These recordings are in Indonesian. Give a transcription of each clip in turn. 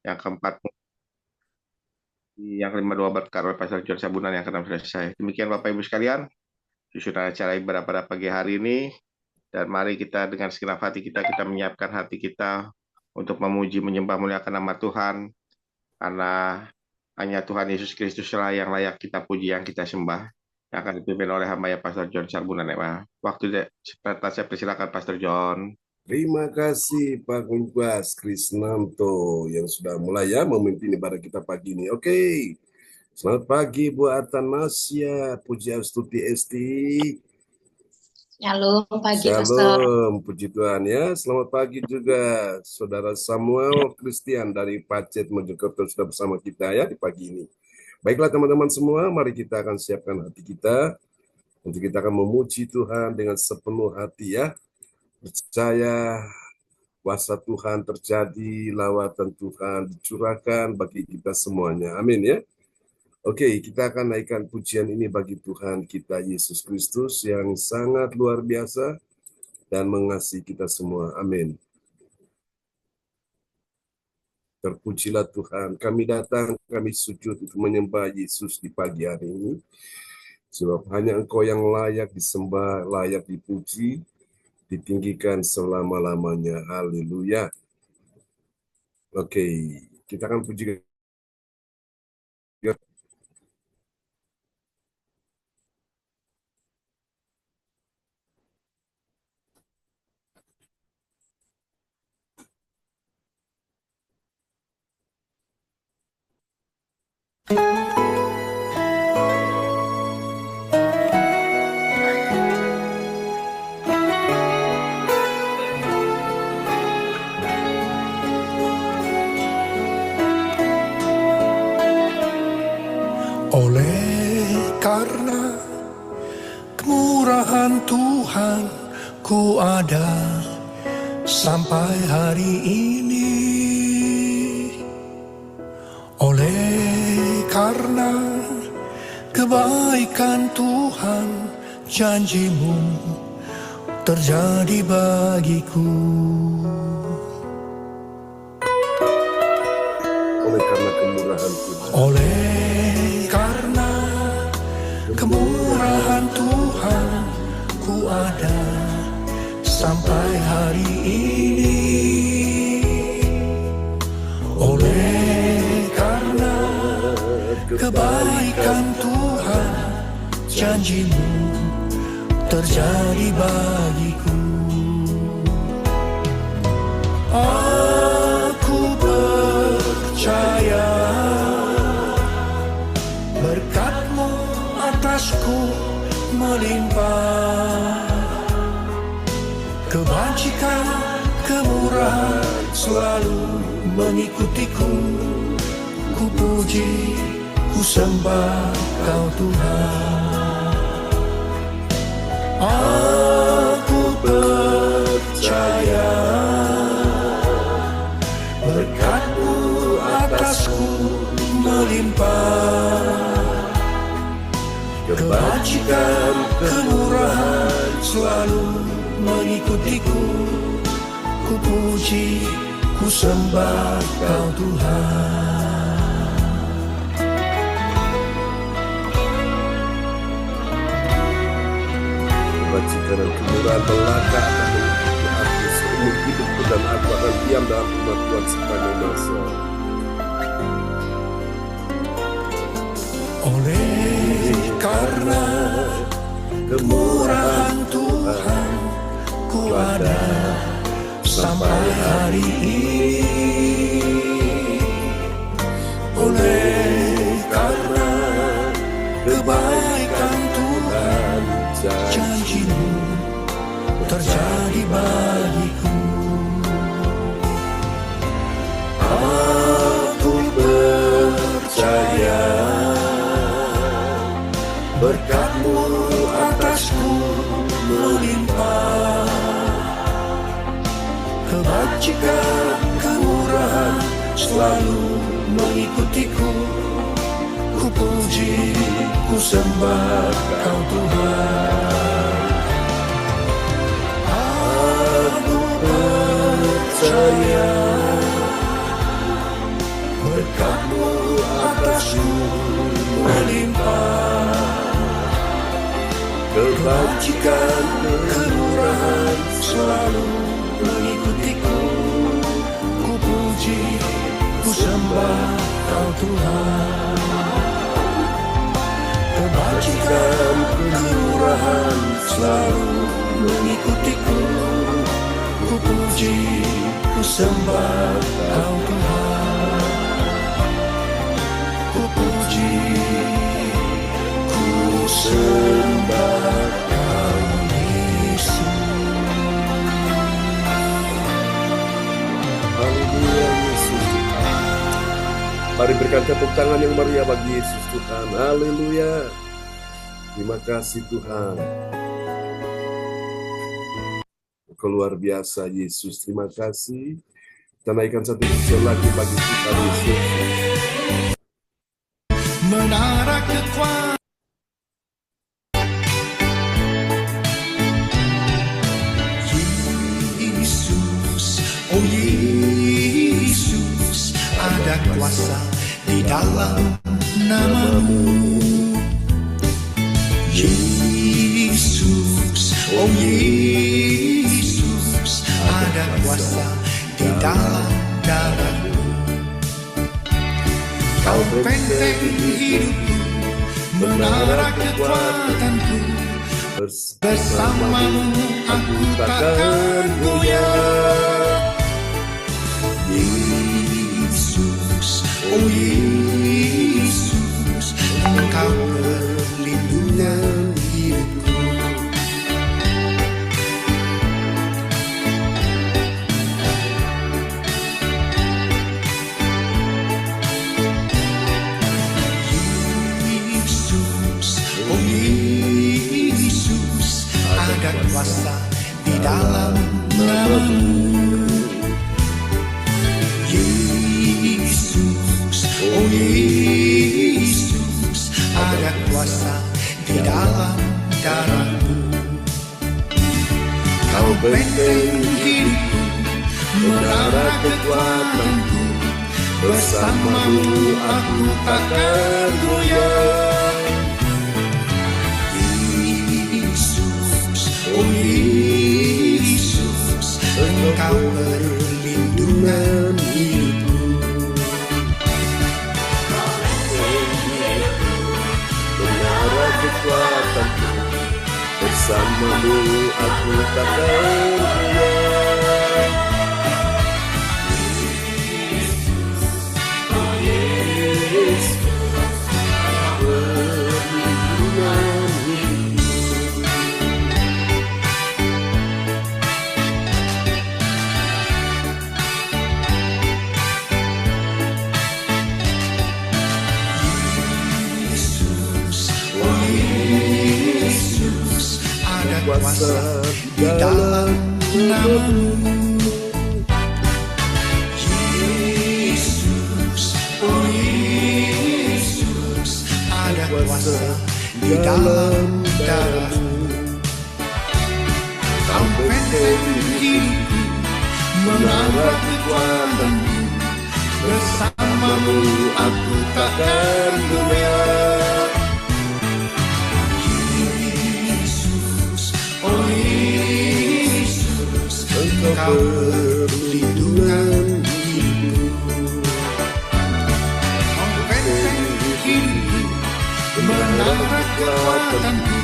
Yang keempat, yang kelima dua berkat oleh Pastor John Sabunan yang keenam selesai. Demikian Bapak Ibu sekalian, susunan acara ibadah pada pagi hari ini. Dan mari kita dengan segenap hati kita menyiapkan hati kita untuk memuji, menyembah, muliakan nama Tuhan. Karena hanya Tuhan Yesus Kristus lah yang layak kita puji, yang kita sembah. Yang akan dipimpin oleh hamba ya Pastor John Sarbunan. Waktu saya persilakan Pastor John. Terima kasih Pak Kumbas Krisnanto yang sudah mulai ya memimpin ibadah kita pagi ini. Oke, selamat pagi Bu Atanasia, Puji Astuti Esti. Shalom pagi Pastor. Shalom, puji Tuhan ya. Selamat pagi juga Saudara Samuel Christian dari Pacet Mojokerto sudah bersama kita ya di pagi ini. Baiklah teman-teman semua, mari kita akan siapkan hati kita untuk kita akan memuji Tuhan dengan sepenuh hati ya. Percaya kuasa Tuhan terjadi, lawatan Tuhan dicurahkan bagi kita semuanya. Amin ya. Oke, kita akan naikkan pujian ini bagi Tuhan kita Yesus Kristus yang sangat luar biasa dan mengasihi kita semua. Amin. Terpujilah Tuhan. Kami datang, kami sujud untuk menyembah Yesus di pagi hari ini. Sebab hanya Engkau yang layak disembah, layak dipuji, ditinggikan selama-lamanya. Haleluya. Oke, kita akan puji. Oleh karena kemurahan Tuhan ku ada sampai hari ini. Oleh karena kebaikan Tuhan, janjimu terjadi bagiku. Oleh karena kemurahan Tuhan. Oleh karena kemurahan Tuhan ku ada sampai hari ini. Oleh karena kebaikan Tuhan, janjimu terjadi bagiku. Aku percaya berkat-Mu atasku melimpah, kebajikan, kemurahan selalu mengikutiku. Ku puji, ku sembah Kau Tuhan. Aku percaya berkat-Mu atasku melimpah, kebajikan, kemurahan selalu mengikutiku. Ku puji, ku sembah Kau Tuhan. Kebajikan dan kemurahan belaka akan mengikuti aku seumur hidupku, dan aku akan diam dalam rumah Tuhan sepanjang masa. Oleh karena kemurahan Tuhan ku ada sampai hari ini. Oleh karena kebaikan Tuhan, janji-Mu terjadi bagiku. Aku percaya berkat-Mu atasku melimpah, kebajikan, kemurahan selalu mengikutiku. Ku puji, ku sembah Kau Tuhan. Aku percaya berkat-Mu atasku melimpah. Kebajikan, kemurahan selalu mengikutiku. Ku puji, ku sembah Kau Tuhan. Kebajikan, kemurahan selalu mengikutiku. Ku puji, ku sembah Kau Tuhan. Ku puji, ku sembah Kau Yesus. Haleluya Yesus. Mari berikan tepuk tangan yang meriah bagi Yesus Tuhan. Haleluya. Terima kasih Tuhan. Luar biasa Yesus. Terima kasih. Kita naikkan satu pujian lagi bagi kita Yesus. Menara kekuatan. Yesus, oh Yesus, ada kuasa di dalam nama-Mu. Yesus, oh Yesus, ada kuasa di dalam darah-Mu. Kau benteng hidupku, menara kekuatanku. Bersama-Mu aku takkan goyah. Yesus, oh Yesus, Engkau perlindungan hidupku. Yesus, oh Yesus, ada kuasa di dalam nama-Mu. Yesus, oh Yesus, ada kuasa di dalam darah-Mu. Kau benteng hidupku, menara kekuatanku. Bersama-Mu aku takkan goyah. Yesus, oh Yesus, Engkau perlindungan hidupku. Menara kekuatanku. Bersama-Mu aku takkan goyah. Yesus, perlindungan hidupku. Yesus, ada kuasa di dalam nama-Mu. Yesus, oh Yesus, ada kuasa di dalam darah-Mu. Kau benteng hidupku, menara kekuatanku. Bersama-Mu aku takkan goyah. Oh Yesus, Engkau perlindungan hidupku. Kau benteng hidupku, menara kekuatanku.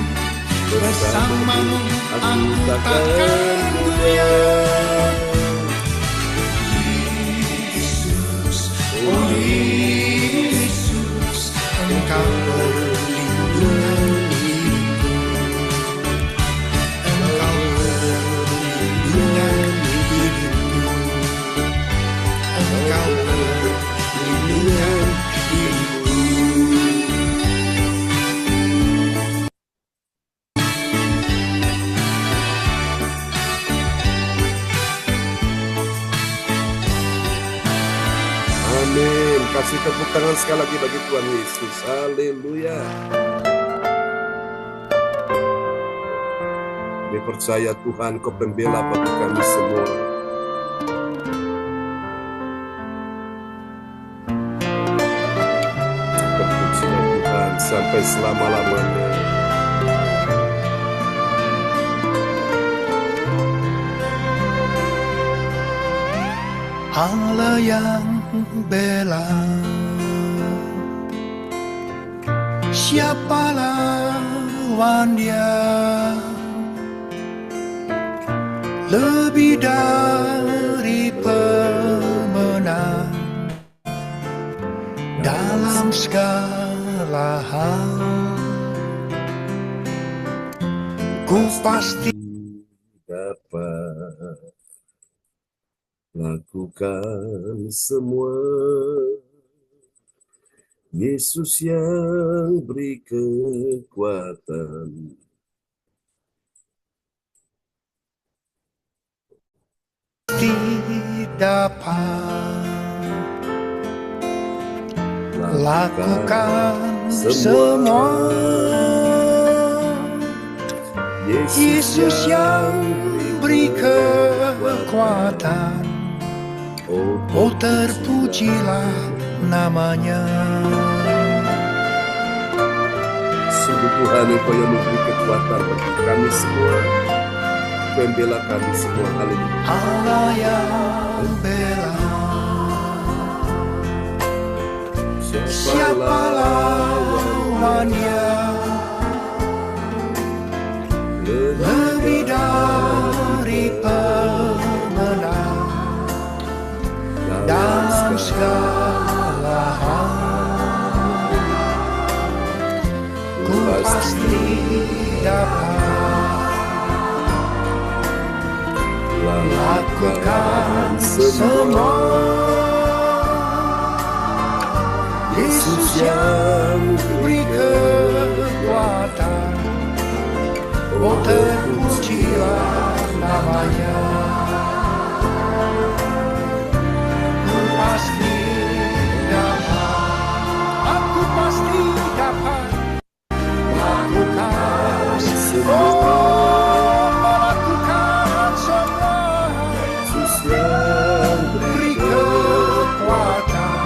Bersama-Mu aku takkan goyah. Yesus, oh Yesus, Engkau perlindungan hidupku. Engkau perlindungan hidupku. Engkau perlindungan hidupku. Amin. Kasih tepuk tangan sekali lagi bagi Tuhan Yesus. Haleluya. Kami percaya Tuhan Kau pembela bagi kami semua. sampai selama-lamanya. Allah yang bela, siapa lawan Dia? Lebih dari pemenang dalam segala hal. Ku pasti dapat lakukan semua. Yesus yang beri kekuatan. dapat lakukan semua. Yesus yang beri kekuatan, oh terpujilah namanya. Sungguh Tuhan, Engkau yang memberi kekuatan bagi kami semua, membela kami semua. Haleluya. Allah yang bela, siapa lawannya? Lebih dari pemenang dalam segala hal. Ku pasti dapat lakukan semua. Yesus yang beri kekuatan, oh terpujilah namanya. Ku pasti dapat, aku pasti dapat lakukan semua. Melakukan semua. Yesus yang Beri kekuatan,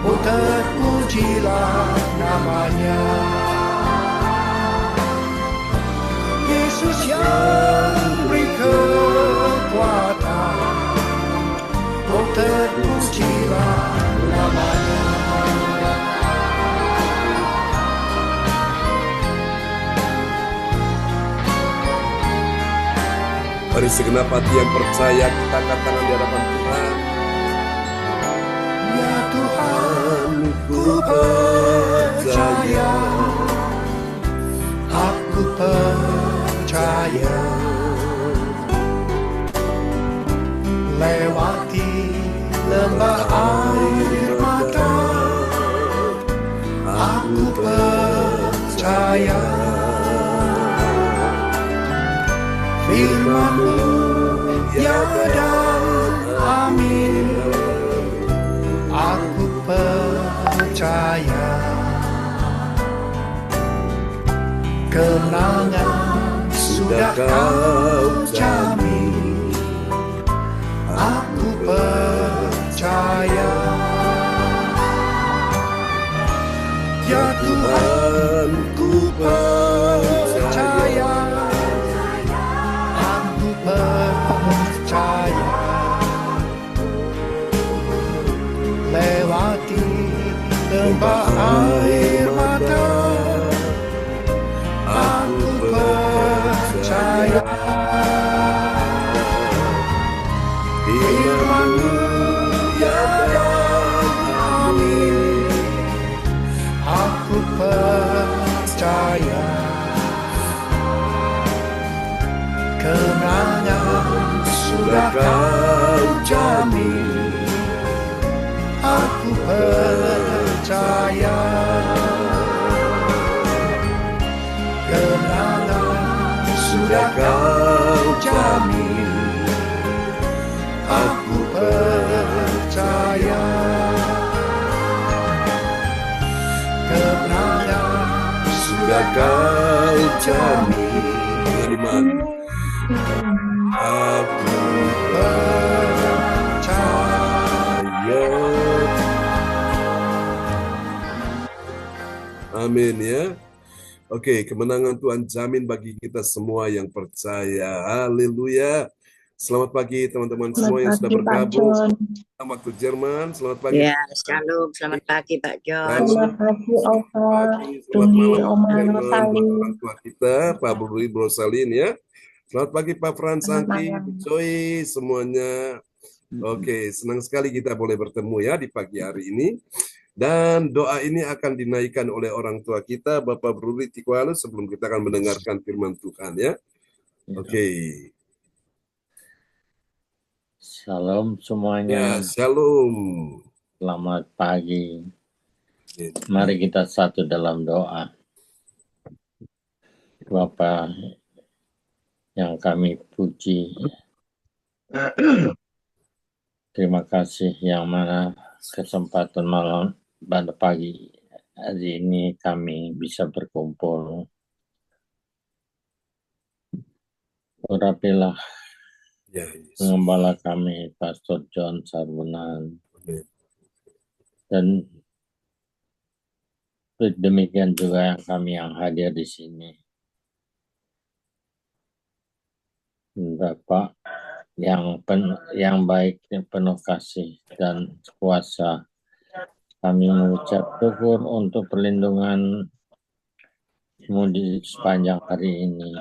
oh terpujilah namanya. Yesus yang beri kekuatan, oh terpujilah namanya. Mari segenap hati yang percaya kita katakan di hadapan Tuhan. Ya Tuhan, ku percaya, aku percaya. Lewati lembah air mata, aku percaya. Firman-Mu ya dan amin, aku percaya. Kemenangan sudah Kau jamin, aku percaya. Ya Tuhan, ku percaya, aku percaya. Lewati lembah air mata, aku percaya. Firman-Mu ya dan amin, aku percaya. Kemenangan sudah Kau jamin, aku percaya. Kemenangan sudah Kau jamin, aku percaya. Kemenangan sudah Kau jamin, Aku percaya. Amin ya. Oke, kemenangan Tuhan jamin bagi kita semua yang percaya. Haleluya. Selamat pagi teman-teman semua yang sudah Selamat pagi, Pak bergabung. John. Waktu Jerman, selamat pagi. Ya, shalom. Selamat pagi, Pak John. Selamat pagi, Opa. Selamat Tunggu malam, Oma Jerman, Rosali. orang tua kita, Pak Budi Brosalin ya. Selamat pagi Pak Frans Selamat Angki, malam. Joy, semuanya. Oke, senang sekali kita boleh bertemu ya di pagi hari ini. Dan doa ini akan dinaikkan oleh orang tua kita, Bapak Bruli Tikualu, sebelum kita akan mendengarkan firman Tuhan ya. Oke. Shalom Ya, semuanya, shalom. selamat pagi. Mari kita satu dalam doa. Bapa yang kami puji, terima kasih yang mana kesempatan malam pada pagi hari ini kami bisa berkumpul. Urapilah Ya, Yesus. pengembala kami, Pastor John Sarbunan, Amin. dan demikian juga kami yang hadir di sini. Bapak yang baik, yang penuh kasih dan kuasa, kami mengucap syukur untuk perlindungan-Mu di sepanjang hari ini.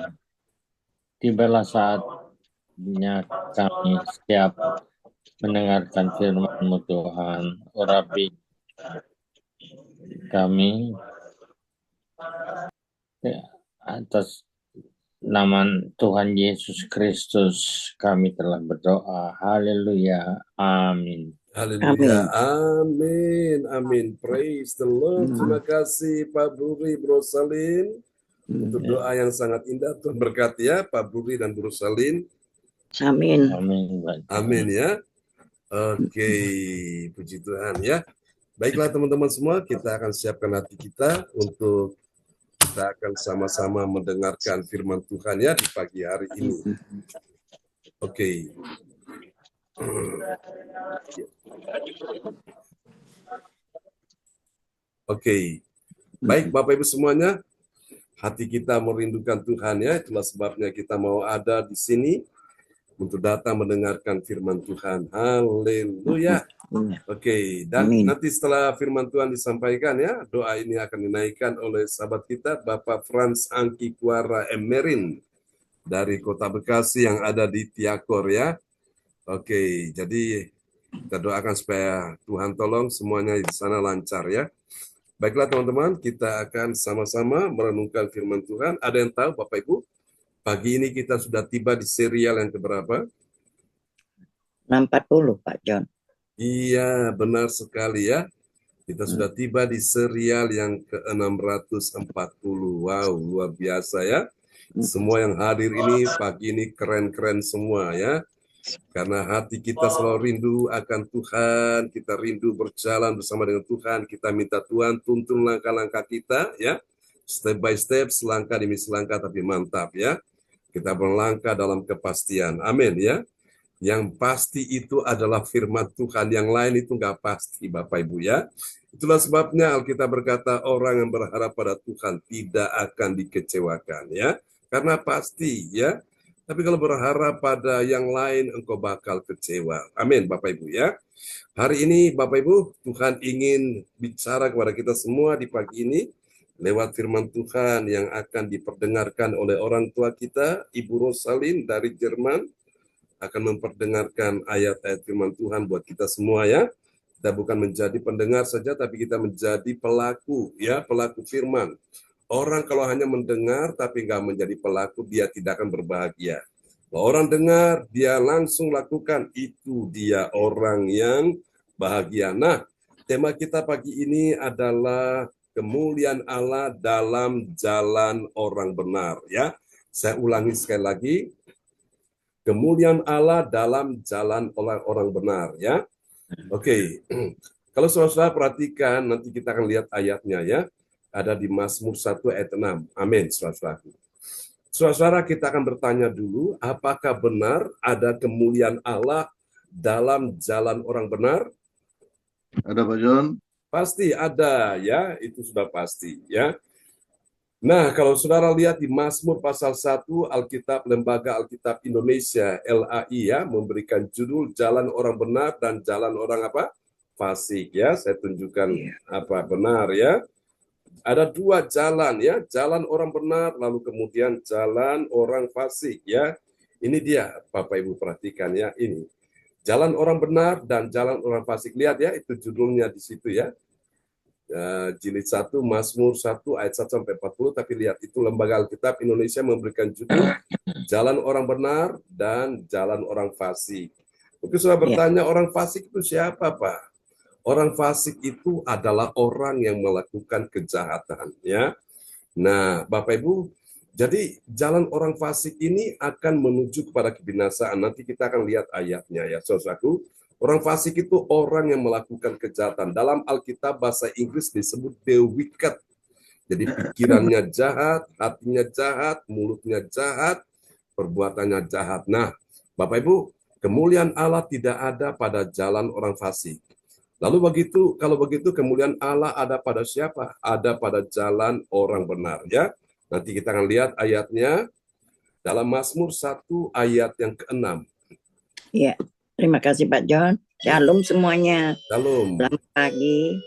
Tibalah saatnya kami siap mendengarkan firman-Mu Tuhan. Urapi kami atas nama Tuhan Yesus Kristus kami telah berdoa. Haleluya. Amin. Haleluya. Amin. Amin. Praise the Lord. Terima kasih Pak Bruri Brosalin untuk doa yang sangat indah. Tuhan berkati ya Pak Bruri dan Brosalin. Amin. Amin. Amin ya. Oke, puji Tuhan ya. Baiklah teman-teman semua, kita akan siapkan hati kita untuk kita akan sama-sama mendengarkan firman Tuhan ya di pagi hari ini. Oke. Oke. Baik Bapak Ibu semuanya, hati kita merindukan Tuhan ya, itulah sebabnya kita mau ada di sini untuk datang mendengarkan firman Tuhan. Haleluya. Oke, dan nanti setelah firman Tuhan disampaikan ya, doa ini akan dinaikkan oleh sahabat kita Bapak Frans Angki Kuara Emerin dari Kota Bekasi yang ada di Tiakor ya. Oke, jadi kita doakan supaya Tuhan tolong semuanya di sana lancar ya. Baiklah teman-teman, kita akan sama-sama merenungkan firman Tuhan. Ada yang tahu Bapak Ibu, pagi ini kita sudah tiba di serial yang keberapa? 640, Pak John. Iya, benar sekali ya. Kita sudah tiba di serial yang ke-640. Wow, luar biasa ya. Semua yang hadir ini pagi ini keren-keren semua ya. Karena hati kita selalu rindu akan Tuhan, kita rindu berjalan bersama dengan Tuhan, kita minta Tuhan tuntun langkah-langkah kita ya. Step by step, selangkah demi selangkah tapi mantap ya. Kita berlangkah dalam kepastian. Amin ya. Yang pasti itu adalah firman Tuhan, yang lain itu nggak pasti Bapak Ibu ya. Itulah sebabnya Alkitab berkata orang yang berharap pada Tuhan tidak akan dikecewakan ya. Karena pasti ya. Tapi kalau berharap pada yang lain engkau bakal kecewa. Amin Bapak Ibu ya. Hari ini Bapak Ibu, Tuhan ingin bicara kepada kita semua di pagi ini lewat firman Tuhan yang akan diperdengarkan oleh orang tua kita, Ibu Rosalin dari Jerman, akan memperdengarkan ayat-ayat firman Tuhan buat kita semua ya. Kita bukan menjadi pendengar saja, tapi kita menjadi pelaku ya, pelaku firman. Orang kalau hanya mendengar tapi nggak menjadi pelaku, dia tidak akan berbahagia. Kalau orang dengar, dia langsung lakukan, itu dia orang yang bahagia. Nah, tema kita pagi ini adalah kemuliaan Allah dalam jalan orang benar ya. Saya ulangi sekali lagi. Kemuliaan Allah dalam jalan orang benar ya. Oke. Kalau saudara perhatikan, nanti kita akan lihat ayatnya ya. Ada di Mazmur 1 ayat 6. Amin, saudara. Saudara, kita akan bertanya dulu, apakah benar ada kemuliaan Allah dalam jalan orang benar? Ada Pak John. Pasti ada ya, itu sudah pasti ya. Nah, kalau saudara lihat di Mazmur pasal 1 Alkitab Lembaga Alkitab Indonesia LAI ya, memberikan judul Jalan Orang Benar dan Jalan Orang apa? Fasik ya. Saya tunjukkan Iya. apa benar ya. Ada dua jalan ya, jalan orang benar lalu kemudian jalan orang fasik ya. Ini dia Bapak Ibu perhatikan ya ini. Jalan orang benar dan jalan orang fasik. Lihat ya, itu judulnya di situ ya. Jilid 1, Mazmur 1 ayat 1 sampai 40, tapi lihat itu Lembaga Alkitab Indonesia memberikan judul Jalan Orang Benar dan Jalan Orang Fasik. Mungkin sudah bertanya, orang fasik itu siapa, Pak? Orang fasik itu adalah orang yang melakukan kejahatan, ya. Nah, Bapak Ibu, jadi jalan orang fasik ini akan menuju kepada kebinasaan. Nanti kita akan lihat ayatnya ya, saudaraku. Orang fasik itu orang yang melakukan kejahatan. Dalam Alkitab bahasa Inggris disebut the wicked. Jadi pikirannya jahat, hatinya jahat, mulutnya jahat, perbuatannya jahat. Nah, Bapak Ibu, kemuliaan Allah tidak ada pada jalan orang fasik. Lalu kalau begitu kemuliaan Allah ada pada siapa? Ada pada jalan orang benar ya. Nanti kita akan lihat ayatnya dalam Mazmur 1 ayat yang ke-6. Iya. Terima kasih Pak John. Shalom semuanya. Shalom. Selamat pagi.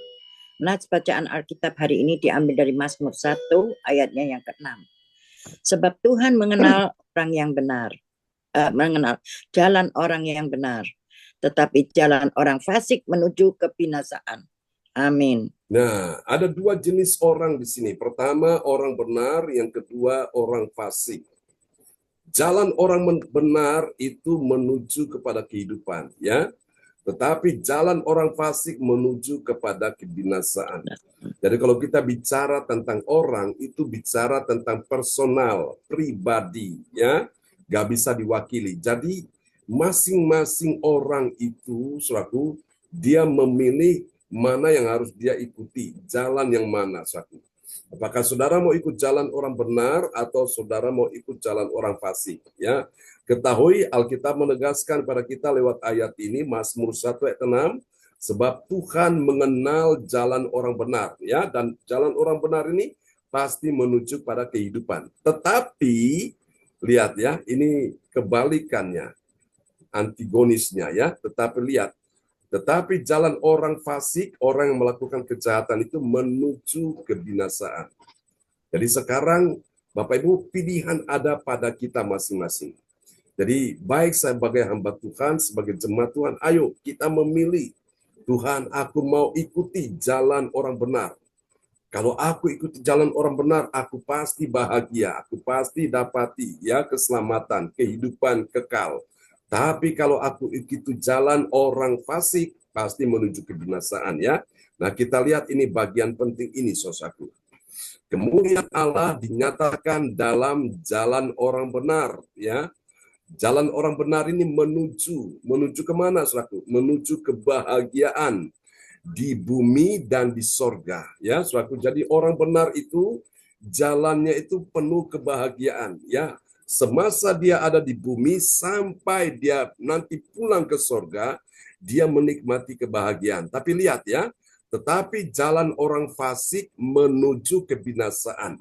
Nats bacaan Alkitab hari ini diambil dari Mazmur 1 ayatnya yang ke-6. Sebab Tuhan mengenal orang yang benar, mengenal jalan orang yang benar, tetapi jalan orang fasik menuju kebinasaan. Amin. Nah, ada dua jenis orang di sini. Pertama orang benar, yang kedua orang fasik. Jalan orang benar itu menuju kepada kehidupan, ya. Tetapi jalan orang fasik menuju kepada kebinasaan. Jadi kalau kita bicara tentang orang, itu bicara tentang personal, pribadi, ya. Gak bisa diwakili. Jadi masing-masing orang itu, saudaraku, dia memilih mana yang harus dia ikuti, jalan yang mana, saudaraku. Apakah saudara mau ikut jalan orang benar atau saudara mau ikut jalan orang fasik? Ya, ketahui Alkitab menegaskan pada kita lewat ayat ini Mazmur 1 ayat 6, sebab Tuhan mengenal jalan orang benar, ya, dan jalan orang benar ini pasti menuju pada kehidupan. Tetapi lihat ya, ini kebalikannya, antigonisnya ya. Tetapi jalan orang fasik, orang yang melakukan kejahatan itu menuju kebinasaan. Jadi sekarang Bapak Ibu, pilihan ada pada kita masing-masing. Jadi baik sebagai hamba Tuhan, sebagai jemaat Tuhan, ayo kita memilih, Tuhan aku mau ikuti jalan orang benar. Kalau aku ikuti jalan orang benar, aku pasti bahagia, aku pasti dapati ya keselamatan, kehidupan kekal. Tapi kalau aku ikuti jalan orang fasik, pasti menuju kebinasaan ya. Nah kita lihat ini bagian penting ini saudaraku. Kemuliaan Allah dinyatakan dalam jalan orang benar ya. Jalan orang benar ini menuju kemana saudaraku? Menuju kebahagiaan di bumi dan di sorga ya saudaraku. Jadi orang benar itu jalannya itu penuh kebahagiaan ya. Semasa dia ada di bumi sampai dia nanti pulang ke sorga, dia menikmati kebahagiaan. Tapi lihat ya, tetapi jalan orang fasik menuju kebinasaan.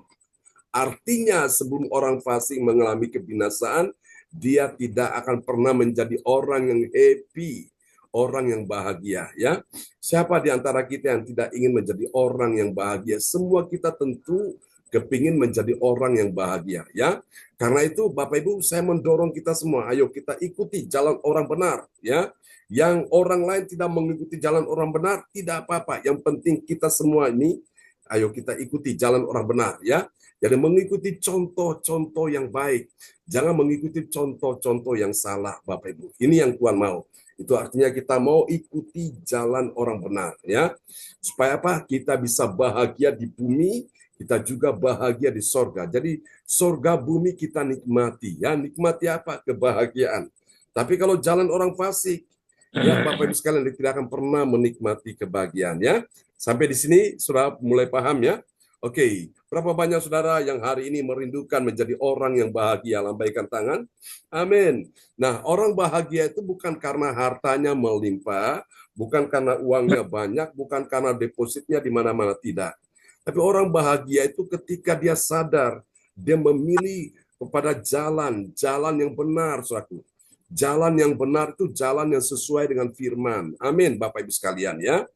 Artinya sebelum orang fasik mengalami kebinasaan, dia tidak akan pernah menjadi orang yang happy, orang yang bahagia. Ya, siapa di antara kita yang tidak ingin menjadi orang yang bahagia? Semua kita tentu kepingin menjadi orang yang bahagia, ya. Karena itu Bapak Ibu, saya mendorong kita semua, ayo kita ikuti jalan orang benar, ya. Yang orang lain tidak mengikuti jalan orang benar, tidak apa-apa. Yang penting kita semua ini, ayo kita ikuti jalan orang benar, ya. Jadi mengikuti contoh-contoh yang baik. Jangan mengikuti contoh-contoh yang salah, Bapak Ibu. Ini yang Tuhan mau. Itu artinya kita mau ikuti jalan orang benar, ya. Supaya apa? Kita bisa bahagia di bumi, kita juga bahagia di sorga. Jadi sorga bumi kita nikmati. Ya, nikmati apa? Kebahagiaan. Tapi kalau jalan orang fasik, ya Bapak Ibu sekalian tidak akan pernah menikmati kebahagiaan. Ya, sampai di sini sudah mulai paham ya? Oke, berapa banyak saudara yang hari ini merindukan menjadi orang yang bahagia? Lambaikan tangan. Amin. Nah, orang bahagia itu bukan karena hartanya melimpah, bukan karena uangnya banyak, bukan karena depositnya di mana-mana, tidak. Tapi orang bahagia itu ketika dia sadar, dia memilih kepada jalan yang benar, saudaraku. Jalan yang benar itu jalan yang sesuai dengan firman. Amin, Bapak Ibu sekalian ya.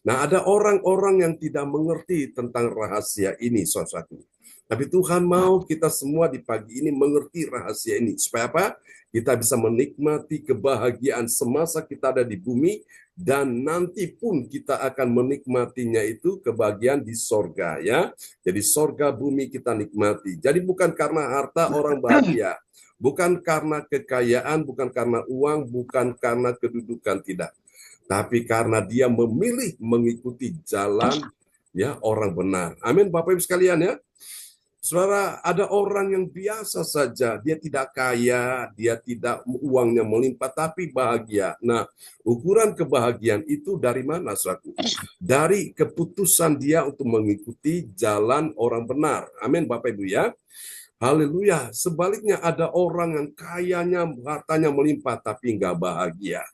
Nah, ada orang-orang yang tidak mengerti tentang rahasia ini, saudaraku. Tapi Tuhan mau kita semua di pagi ini mengerti rahasia ini. Supaya apa? Kita bisa menikmati kebahagiaan semasa kita ada di bumi, dan nanti pun kita akan menikmatinya itu kebahagiaan di sorga ya. Jadi sorga bumi kita nikmati. Jadi bukan karena harta orang bahagia, bukan karena kekayaan, bukan karena uang, bukan karena kedudukan, tidak. Tapi karena dia memilih mengikuti jalan ya orang benar. Amin, Bapak Ibu sekalian ya. Saudara, ada orang yang biasa saja, dia tidak kaya, dia tidak uangnya melimpah, tapi bahagia. Nah, ukuran kebahagiaan itu dari mana, saudaraku? Dari keputusan dia untuk mengikuti jalan orang benar. Amin, Bapak Ibu ya. Haleluya. Sebaliknya ada orang yang kayanya, hartanya melimpah, tapi nggak bahagia.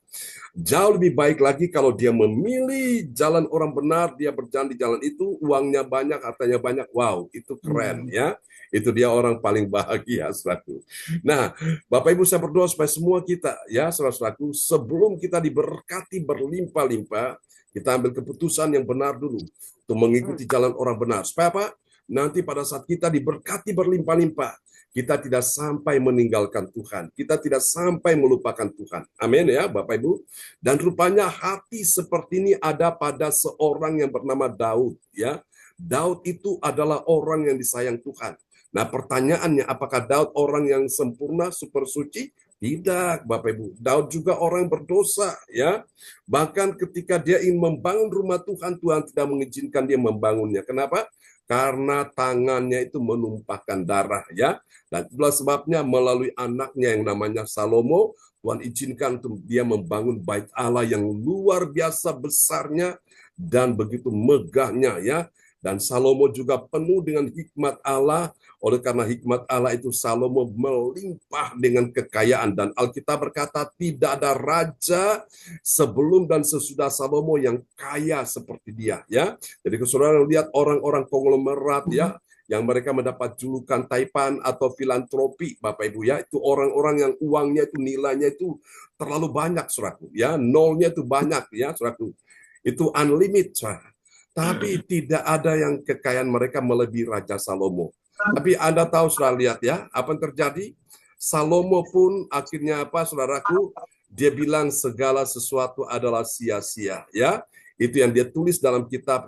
Jauh lebih baik lagi kalau dia memilih jalan orang benar, dia berjalan di jalan itu, uangnya banyak, hartanya banyak. Wow, itu keren ya. Itu dia orang paling bahagia, saudaraku. Nah, Bapak Ibu saya berdoa supaya semua kita ya, saudara-saudaraku, sebelum kita diberkati berlimpah-limpah, kita ambil keputusan yang benar dulu untuk mengikuti jalan orang benar. Supaya apa? Nanti pada saat kita diberkati berlimpah-limpah, kita tidak sampai meninggalkan Tuhan. Kita tidak sampai melupakan Tuhan. Amin ya Bapak Ibu. Dan rupanya hati seperti ini ada pada seorang yang bernama Daud. Ya, Daud itu adalah orang yang disayang Tuhan. Nah pertanyaannya, apakah Daud orang yang sempurna, super suci? Tidak, Bapak Ibu. Daud juga orang yang berdosa, ya. Bahkan ketika dia ingin membangun rumah Tuhan, Tuhan tidak mengizinkan dia membangunnya. Kenapa? Karena tangannya itu menumpahkan darah, ya. Dan itulah sebabnya melalui anaknya yang namanya Salomo, Tuhan izinkan untuk dia membangun bait Allah yang luar biasa besarnya dan begitu megahnya, ya. Dan Salomo juga penuh dengan hikmat Allah. Oleh karena hikmat Allah itu Salomo melimpah dengan kekayaan. Dan Alkitab berkata tidak ada raja sebelum dan sesudah Salomo yang kaya seperti dia. Ya, jadi saudara lihat orang-orang konglomerat ya, yang mereka mendapat julukan taipan atau filantropi, Bapak Ibu ya, itu orang-orang yang uangnya itu nilainya itu terlalu banyak, saudaraku. Ya, nolnya itu banyak ya, saudaraku. Itu unlimited, saudara. Tapi tidak ada yang kekayaan mereka melebihi Raja Salomo. Tapi Anda tahu, saudara, lihat ya, apa yang terjadi? Salomo pun akhirnya apa, saudaraku? Dia bilang segala sesuatu adalah sia-sia. Ya, itu yang dia tulis dalam kitab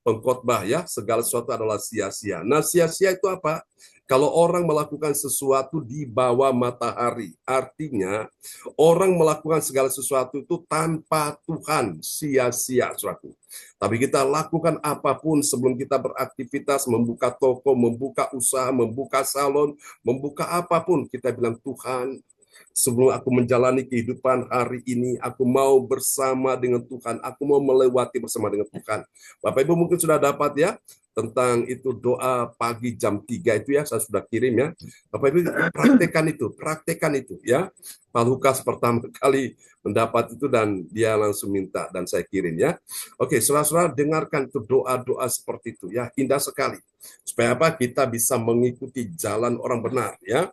Pengkhotbah ya, segala sesuatu adalah sia-sia. Nah, sia-sia itu apa? Kalau orang melakukan sesuatu di bawah matahari, artinya orang melakukan segala sesuatu itu tanpa Tuhan, sia-sia, saudaraku. Tapi kita lakukan apapun sebelum kita beraktivitas, membuka toko, membuka usaha, membuka salon, membuka apapun, kita bilang Tuhan, sebelum aku menjalani kehidupan hari ini, aku mau bersama dengan Tuhan, aku mau melewati bersama dengan Tuhan. Bapak Ibu mungkin sudah dapat ya, tentang itu doa pagi jam 3 itu ya, saya sudah kirim ya. Bapak Ibu praktekkan itu ya. Pak Lukas pertama kali mendapat itu dan dia langsung minta dan saya kirim ya. Oke, saudara-saudara dengarkan itu doa-doa seperti itu ya, indah sekali. Supaya apa? Kita bisa mengikuti jalan orang benar ya.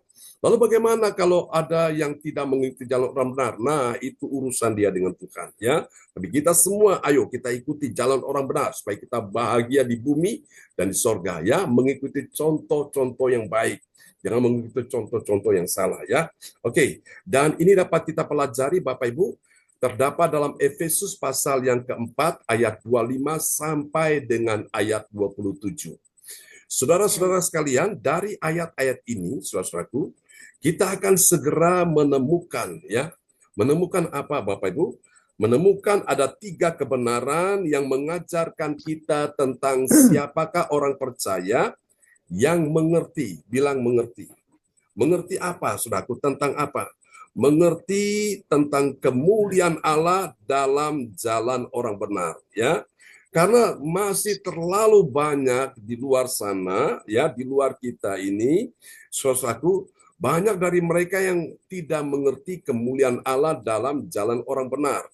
Lalu bagaimana kalau ada yang tidak mengikuti jalan orang benar? Nah, itu urusan dia dengan Tuhan ya. Tapi kita semua, ayo kita ikuti jalan orang benar supaya kita bahagia di bumi dan di sorga ya. Mengikuti contoh-contoh yang baik. Jangan mengikuti contoh-contoh yang salah ya. Oke, dan ini dapat kita pelajari Bapak Ibu. Terdapat dalam Efesus pasal yang keempat ayat 25 sampai dengan ayat 27. Saudara-saudara sekalian, dari ayat-ayat ini, saudara-saudaraku, kita akan segera menemukan ya. Menemukan apa Bapak Ibu? Menemukan ada 3 kebenaran yang mengajarkan kita tentang siapakah orang percaya yang mengerti. Bilang mengerti. Mengerti apa, saudaraku? Tentang apa? Mengerti tentang kemuliaan Allah dalam jalan orang benar ya. Karena masih terlalu banyak di luar sana ya, di luar kita ini, saudaraku, banyak dari mereka yang tidak mengerti kemuliaan Allah dalam jalan orang benar.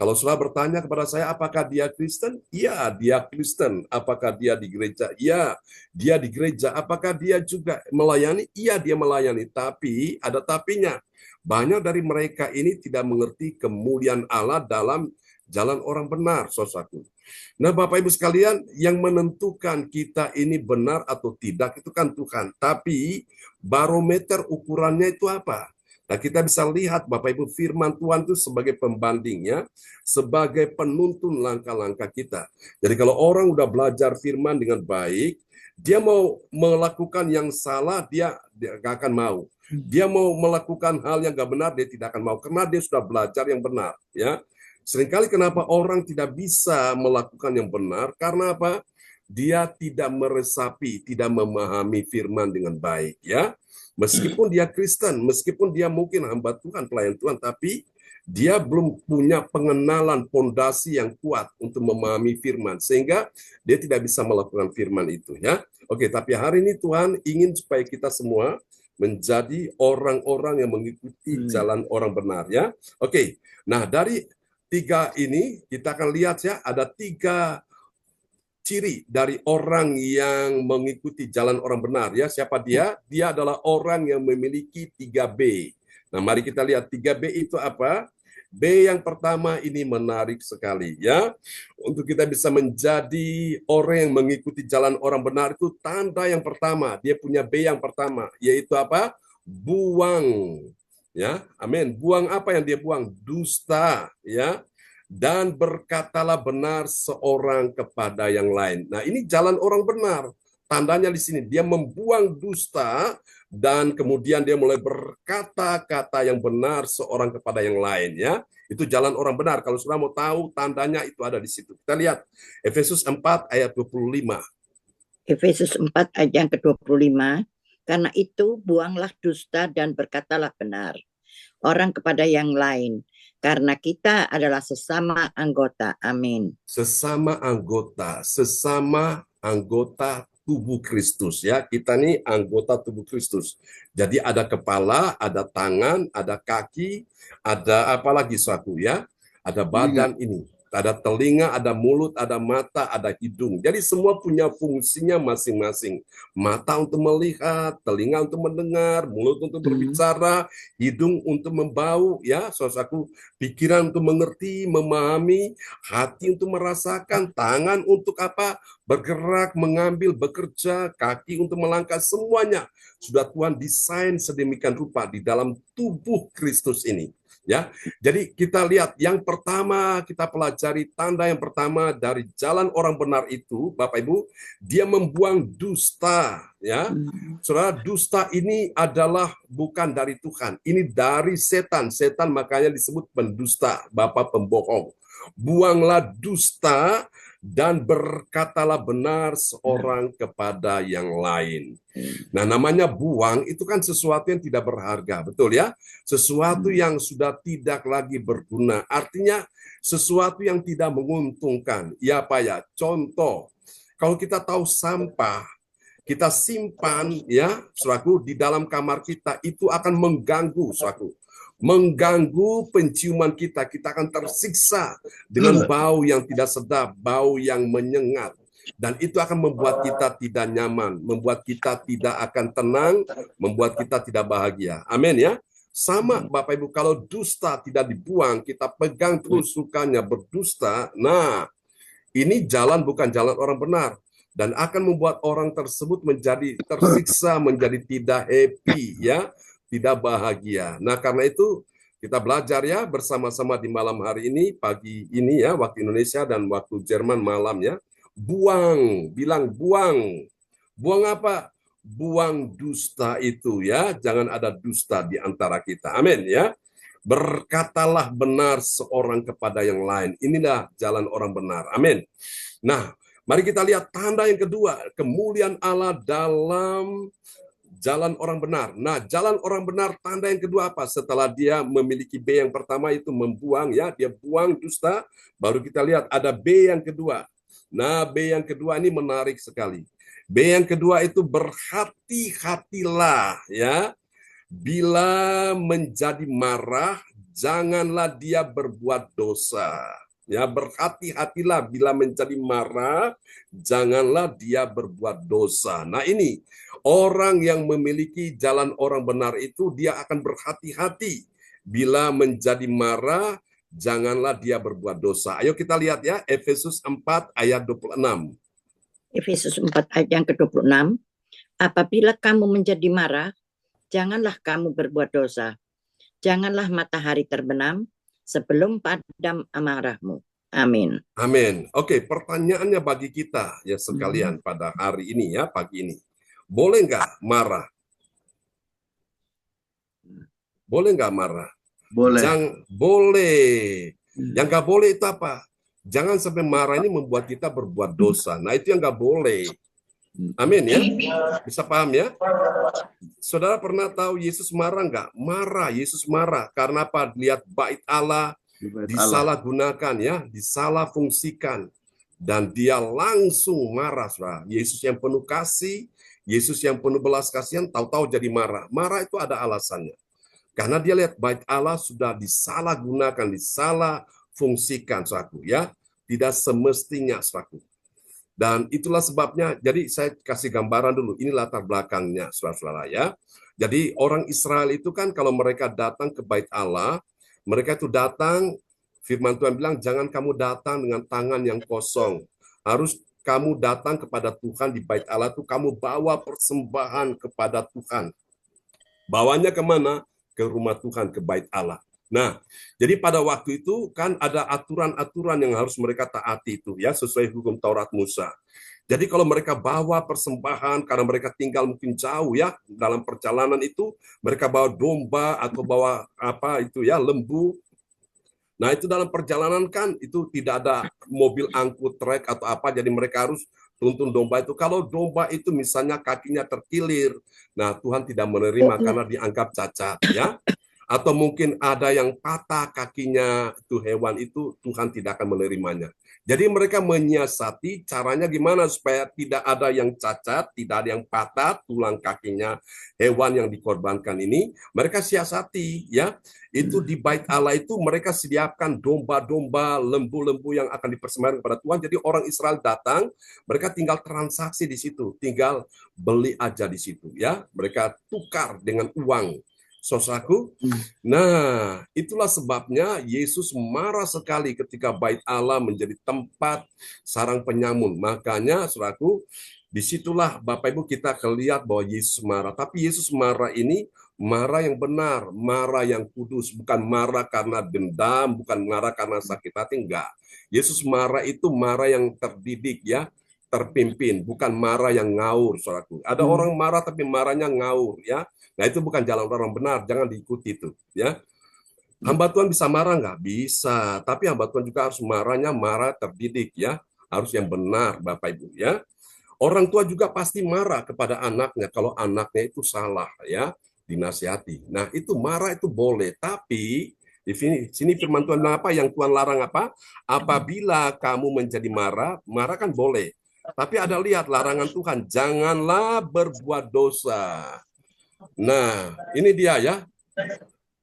Kalau saudara bertanya kepada saya, apakah dia Kristen? Iya, dia Kristen. Apakah dia di gereja? Iya, dia di gereja. Apakah dia juga melayani? Iya, dia melayani. Tapi, ada tapinya. Banyak dari mereka ini tidak mengerti kemuliaan Allah dalam jalan orang benar, saudaraku. Nah, Bapak Ibu sekalian, yang menentukan kita ini benar atau tidak, itu kan Tuhan. Tapi, barometer ukurannya itu apa? Nah, kita bisa lihat Bapak Ibu firman Tuhan itu sebagai pembandingnya, sebagai penuntun langkah-langkah kita. Jadi kalau orang udah belajar firman dengan baik, dia mau melakukan yang salah, dia gak akan mau. Dia mau melakukan hal yang gak benar, dia tidak akan mau. Karena dia sudah belajar yang benar. Ya. Seringkali kenapa orang tidak bisa melakukan yang benar? Karena apa? Dia tidak meresapi, tidak memahami firman dengan baik. Ya. Meskipun dia Kristen, meskipun dia mungkin hamba Tuhan, pelayan Tuhan, tapi dia belum punya pengenalan pondasi yang kuat untuk memahami firman, sehingga dia tidak bisa melakukan firman itu. Ya, oke. Tapi hari ini Tuhan ingin supaya kita semua menjadi orang-orang yang mengikuti jalan orang benar. Ya, oke. Nah, dari 3 ini kita akan lihat ya, ada 3 ciri dari orang yang mengikuti jalan orang benar. Ya, siapa dia? Dia adalah orang yang memiliki 3B. Nah, mari kita lihat 3B itu apa? B yang pertama ini menarik sekali ya. Untuk kita bisa menjadi orang yang mengikuti jalan orang benar itu tanda yang pertama, dia punya B yang pertama, yaitu apa? Buang. Ya, amin. Buang apa yang dia buang? Dusta, ya. Dan berkatalah benar seorang kepada yang lain. Nah, ini jalan orang benar. Tandanya di sini, dia membuang dusta dan kemudian dia mulai berkata-kata yang benar seorang kepada yang lain. Ya, itu jalan orang benar. Kalau sudah mau tahu, tandanya itu ada di situ. Kita lihat Efesus 4 ayat 25. Efesus 4 ayat yang ke-25. Karena itu buanglah dusta dan berkatalah benar orang kepada yang lain. Karena kita adalah sesama anggota. Amin. Sesama anggota tubuh Kristus ya. Kita nih anggota tubuh Kristus. Jadi ada kepala, ada tangan, ada kaki, ada apa lagi suatu ya? Ada badan ini. Ada telinga, ada mulut, ada mata, ada hidung. Jadi semua punya fungsinya masing-masing. Mata untuk melihat, telinga untuk mendengar, mulut untuk berbicara, hidung untuk membau, ya, saudaraku, pikiran untuk mengerti, memahami, hati untuk merasakan, tangan untuk apa? Bergerak, mengambil, bekerja, kaki untuk melangkah, semuanya sudah Tuhan desain sedemikian rupa di dalam tubuh Kristus ini. Ya, jadi kita lihat yang pertama kita pelajari tanda yang pertama dari jalan orang benar itu, Bapak Ibu, dia membuang dusta. Ya, saudara, dusta ini adalah bukan dari Tuhan, ini dari setan. Setan makanya disebut pendusta, bapak pembohong. Buanglah dusta dan berkatalah benar seorang kepada yang lain. Nah, namanya buang itu kan sesuatu yang tidak berharga, betul ya? Sesuatu yang sudah tidak lagi berguna. Artinya sesuatu yang tidak menguntungkan. Ya apa ya? Contoh, kalau kita tahu sampah, kita simpan ya, saudaraku, di dalam kamar kita, itu akan mengganggu, saudaraku. Mengganggu penciuman kita, kita akan tersiksa dengan bau yang tidak sedap, bau yang menyengat. Dan itu akan membuat kita tidak nyaman, membuat kita tidak akan tenang, membuat kita tidak bahagia. Amin ya. Sama Bapak Ibu, kalau dusta tidak dibuang, kita pegang terus sukanya berdusta, nah ini jalan bukan jalan orang benar. Dan akan membuat orang tersebut menjadi tersiksa, menjadi tidak happy, ya, tidak bahagia. Nah, karena itu kita belajar ya bersama-sama di malam hari ini, pagi ini ya, waktu Indonesia dan waktu Jerman malam ya. Buang, bilang buang. Buang apa? Buang dusta itu ya, jangan ada dusta di antara kita. Amin ya. Berkatalah benar seorang kepada yang lain. Inilah jalan orang benar. Amin. Nah, mari kita lihat tanda yang kedua, kemuliaan Allah dalam jalan orang benar. Nah, jalan orang benar, tanda yang kedua apa? Setelah dia memiliki B yang pertama itu membuang ya, dia buang dusta, baru kita lihat ada B yang kedua. Nah, B yang kedua ini menarik sekali. B yang kedua itu berhati-hatilah ya. Bila menjadi marah janganlah dia berbuat dosa. Ya, berhati-hatilah bila menjadi marah, janganlah dia berbuat dosa. Nah, ini orang yang memiliki jalan orang benar itu dia akan berhati-hati bila menjadi marah, janganlah dia berbuat dosa. Ayo kita lihat ya, Efesus 4 ayat 26. Efesus 4 ayat yang ke-26. Apabila kamu menjadi marah, janganlah kamu berbuat dosa. Janganlah matahari terbenam sebelum padam amarahmu. Amin. Amin. Oke, pertanyaannya bagi kita ya sekalian pada hari ini ya, pagi ini. Boleh nggak marah? Boleh nggak marah? Boleh. Boleh. Yang nggak boleh itu apa? Jangan sampai marah ini membuat kita berbuat dosa. Nah, itu yang nggak boleh. Amin ya. Bisa paham ya? Saudara pernah tahu Yesus marah nggak? Marah, Yesus marah. Karena apa? Lihat bait Allah disalahgunakan ya, disalah fungsikan. Dan dia langsung marah, saudara. Yesus yang penuh kasih, Yesus yang penuh belas kasihan, tahu-tahu jadi marah. Marah itu ada alasannya. Karena dia lihat bait Allah sudah disalahgunakan, disalah fungsikan, saudaraku ya. Tidak semestinya, saudaraku. Dan itulah sebabnya, jadi saya kasih gambaran dulu, ini latar belakangnya, saudara-saudara ya. Jadi orang Israel itu kan kalau mereka datang ke bait Allah, mereka itu datang, firman Tuhan bilang, jangan kamu datang dengan tangan yang kosong. Harus kamu datang kepada Tuhan di bait Allah itu, kamu bawa persembahan kepada Tuhan. Bawanya kemana? Ke rumah Tuhan, ke bait Allah. Nah, jadi pada waktu itu kan ada aturan-aturan yang harus mereka taati itu ya, sesuai hukum Taurat Musa. Jadi kalau mereka bawa persembahan karena mereka tinggal mungkin jauh ya dalam perjalanan itu, mereka bawa domba atau bawa apa itu ya, lembu. Nah, itu dalam perjalanan kan itu tidak ada mobil angkut trek atau apa, jadi mereka harus tuntun domba itu. Kalau domba itu misalnya kakinya terkilir, nah Tuhan tidak menerima karena dianggap cacat ya. Atau mungkin ada yang patah kakinya itu hewan itu, Tuhan tidak akan menerimanya. Jadi mereka menyiasati caranya gimana supaya tidak ada yang cacat, tidak ada yang patah tulang kakinya hewan yang dikorbankan ini. Mereka siasati ya. Itu di bait Allah itu mereka sediakan domba-domba, lembu-lembu yang akan dipersembahkan kepada Tuhan. Jadi orang Israel datang, mereka tinggal transaksi di situ, tinggal beli aja di situ ya. Mereka tukar dengan uang. Saudaraku, nah itulah sebabnya Yesus marah sekali ketika bait Allah menjadi tempat sarang penyamun. Makanya, saudaraku, disitulah Bapak Ibu kita lihat bahwa Yesus marah. Tapi Yesus marah ini marah yang benar, marah yang kudus, bukan marah karena dendam, bukan marah karena sakit hati, enggak. Yesus marah itu marah yang terdidik ya, terpimpin, bukan marah yang ngaur, saudaraku. Ada orang marah tapi marahnya ngaur ya. Nah, itu bukan jalan orang benar, jangan diikuti itu ya. Hamba Tuhan bisa marah nggak? Bisa, tapi hamba Tuhan juga harus marahnya marah terdidik ya, harus yang benar Bapak Ibu ya. Orang tua juga pasti marah kepada anaknya kalau anaknya itu salah ya, dinasihati. Nah, itu marah itu boleh, tapi di sini firman Tuhan apa yang Tuhan larang apa? Apabila kamu menjadi marah, marah kan boleh. Tapi ada lihat larangan Tuhan, janganlah berbuat dosa. Nah, ini dia ya.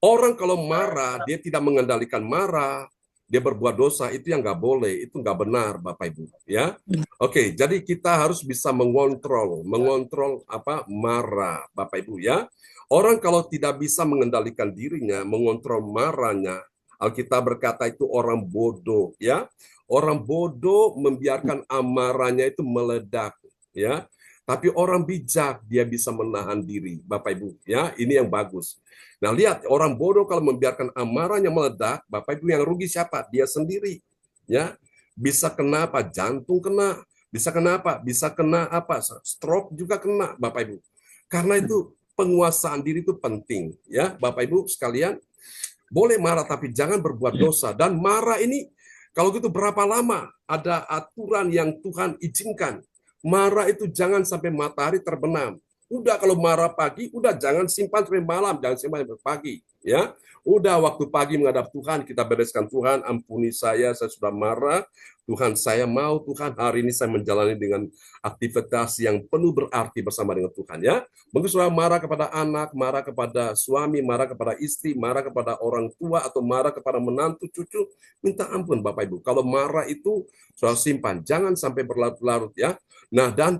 Orang kalau marah, dia tidak mengendalikan marah, dia berbuat dosa, itu yang nggak boleh, itu nggak benar, Bapak Ibu. Ya, oke. Jadi kita harus bisa mengontrol apa marah, Bapak Ibu ya. Orang kalau tidak bisa mengendalikan dirinya, mengontrol marahnya, Alkitab berkata itu orang bodoh, ya. Orang bodoh membiarkan amarahnya itu meledak, ya. Tapi orang bijak dia bisa menahan diri, Bapak Ibu, ya. Ini yang bagus. Nah, lihat orang bodoh kalau membiarkan amarahnya meledak, Bapak Ibu yang rugi siapa? Dia sendiri, ya. Bisa kena apa? Jantung kena, bisa kena apa? Bisa kena apa? Stroke juga kena, Bapak Ibu. Karena itu penguasaan diri itu penting, ya, Bapak Ibu sekalian. Boleh marah tapi jangan berbuat dosa. Dan marah ini kalau gitu berapa lama? Ada aturan yang Tuhan izinkan. Marah itu jangan sampai matahari terbenam. Udah kalau marah pagi, udah jangan simpan sampai malam, jangan simpan sampai pagi. Ya, udah waktu pagi menghadap Tuhan, kita bereskan, Tuhan ampuni saya sudah marah. Tuhan, saya mau Tuhan hari ini saya menjalani dengan aktivitas yang penuh berarti bersama dengan Tuhan ya. Mungkin sudah marah kepada anak, marah kepada suami, marah kepada istri, marah kepada orang tua atau marah kepada menantu, cucu, minta ampun Bapak Ibu. Kalau marah itu sudah simpan, jangan sampai berlarut-larut ya. Nah, dan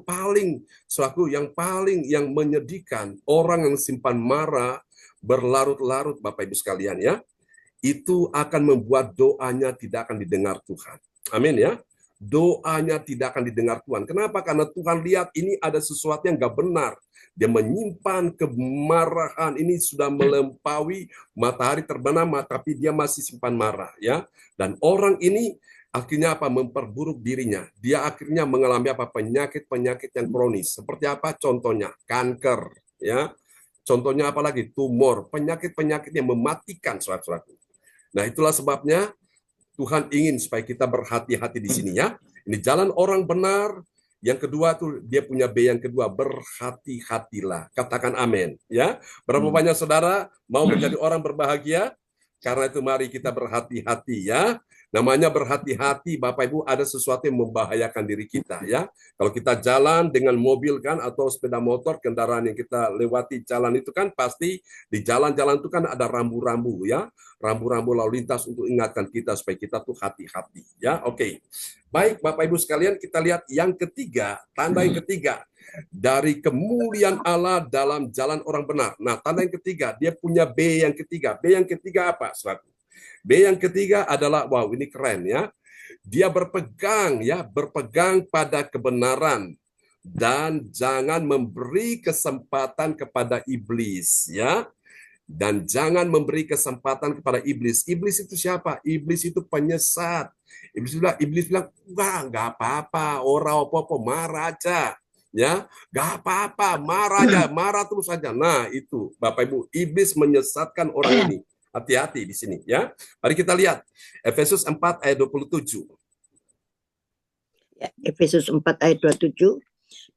yang menyedihkan, orang yang simpan marah berlarut-larut Bapak Ibu sekalian ya, itu akan membuat doanya tidak akan didengar Tuhan. Amin ya. Doanya tidak akan didengar Tuhan. Kenapa? Karena Tuhan lihat ini ada sesuatu yang gak benar. Dia menyimpan kemarahan ini sudah melampaui matahari terbenam, tapi dia masih simpan marah ya. Dan orang ini akhirnya apa? Memperburuk dirinya. Dia akhirnya mengalami apa? Penyakit-penyakit yang kronis. Seperti apa? Contohnya kanker ya. Contohnya apa lagi? Tumor, penyakit-penyakit yang mematikan saudara-saudaraku. Nah, itulah sebabnya Tuhan ingin supaya kita berhati-hati di sini ya. Ini jalan orang benar. Yang kedua tuh dia punya B yang kedua, berhati-hatilah. Katakan amin ya. Berapa banyak saudara mau menjadi orang berbahagia? Karena itu mari kita berhati-hati ya. Namanya berhati-hati Bapak Ibu, ada sesuatu yang membahayakan diri kita ya. Kalau kita jalan dengan mobil kan atau sepeda motor, kendaraan yang kita lewati jalan itu kan pasti di jalan-jalan itu kan ada rambu-rambu ya. Rambu-rambu lalu lintas untuk ingatkan kita supaya kita tuh hati-hati ya. Oke. Baik Bapak Ibu sekalian, kita lihat yang ketiga, tanda yang ketiga dari kemuliaan Allah dalam jalan orang benar. Nah, tanda yang ketiga, dia punya B yang ketiga. B yang ketiga apa? Saudara? B yang ketiga adalah, wow ini keren ya. Dia berpegang pada kebenaran dan jangan memberi kesempatan kepada iblis ya. Dan jangan memberi kesempatan kepada iblis. Iblis itu siapa? Iblis itu penyesat. Iblis bilang, wah nggak apa-apa, orang apa-apa, marah aja. Ya, nggak apa-apa, marah aja, marah terus aja. Nah itu Bapak Ibu, iblis menyesatkan orang ini. Hati-hati di sini ya. Mari kita lihat Efesus 4 ayat 27. Ya, Efesus 4 ayat 27.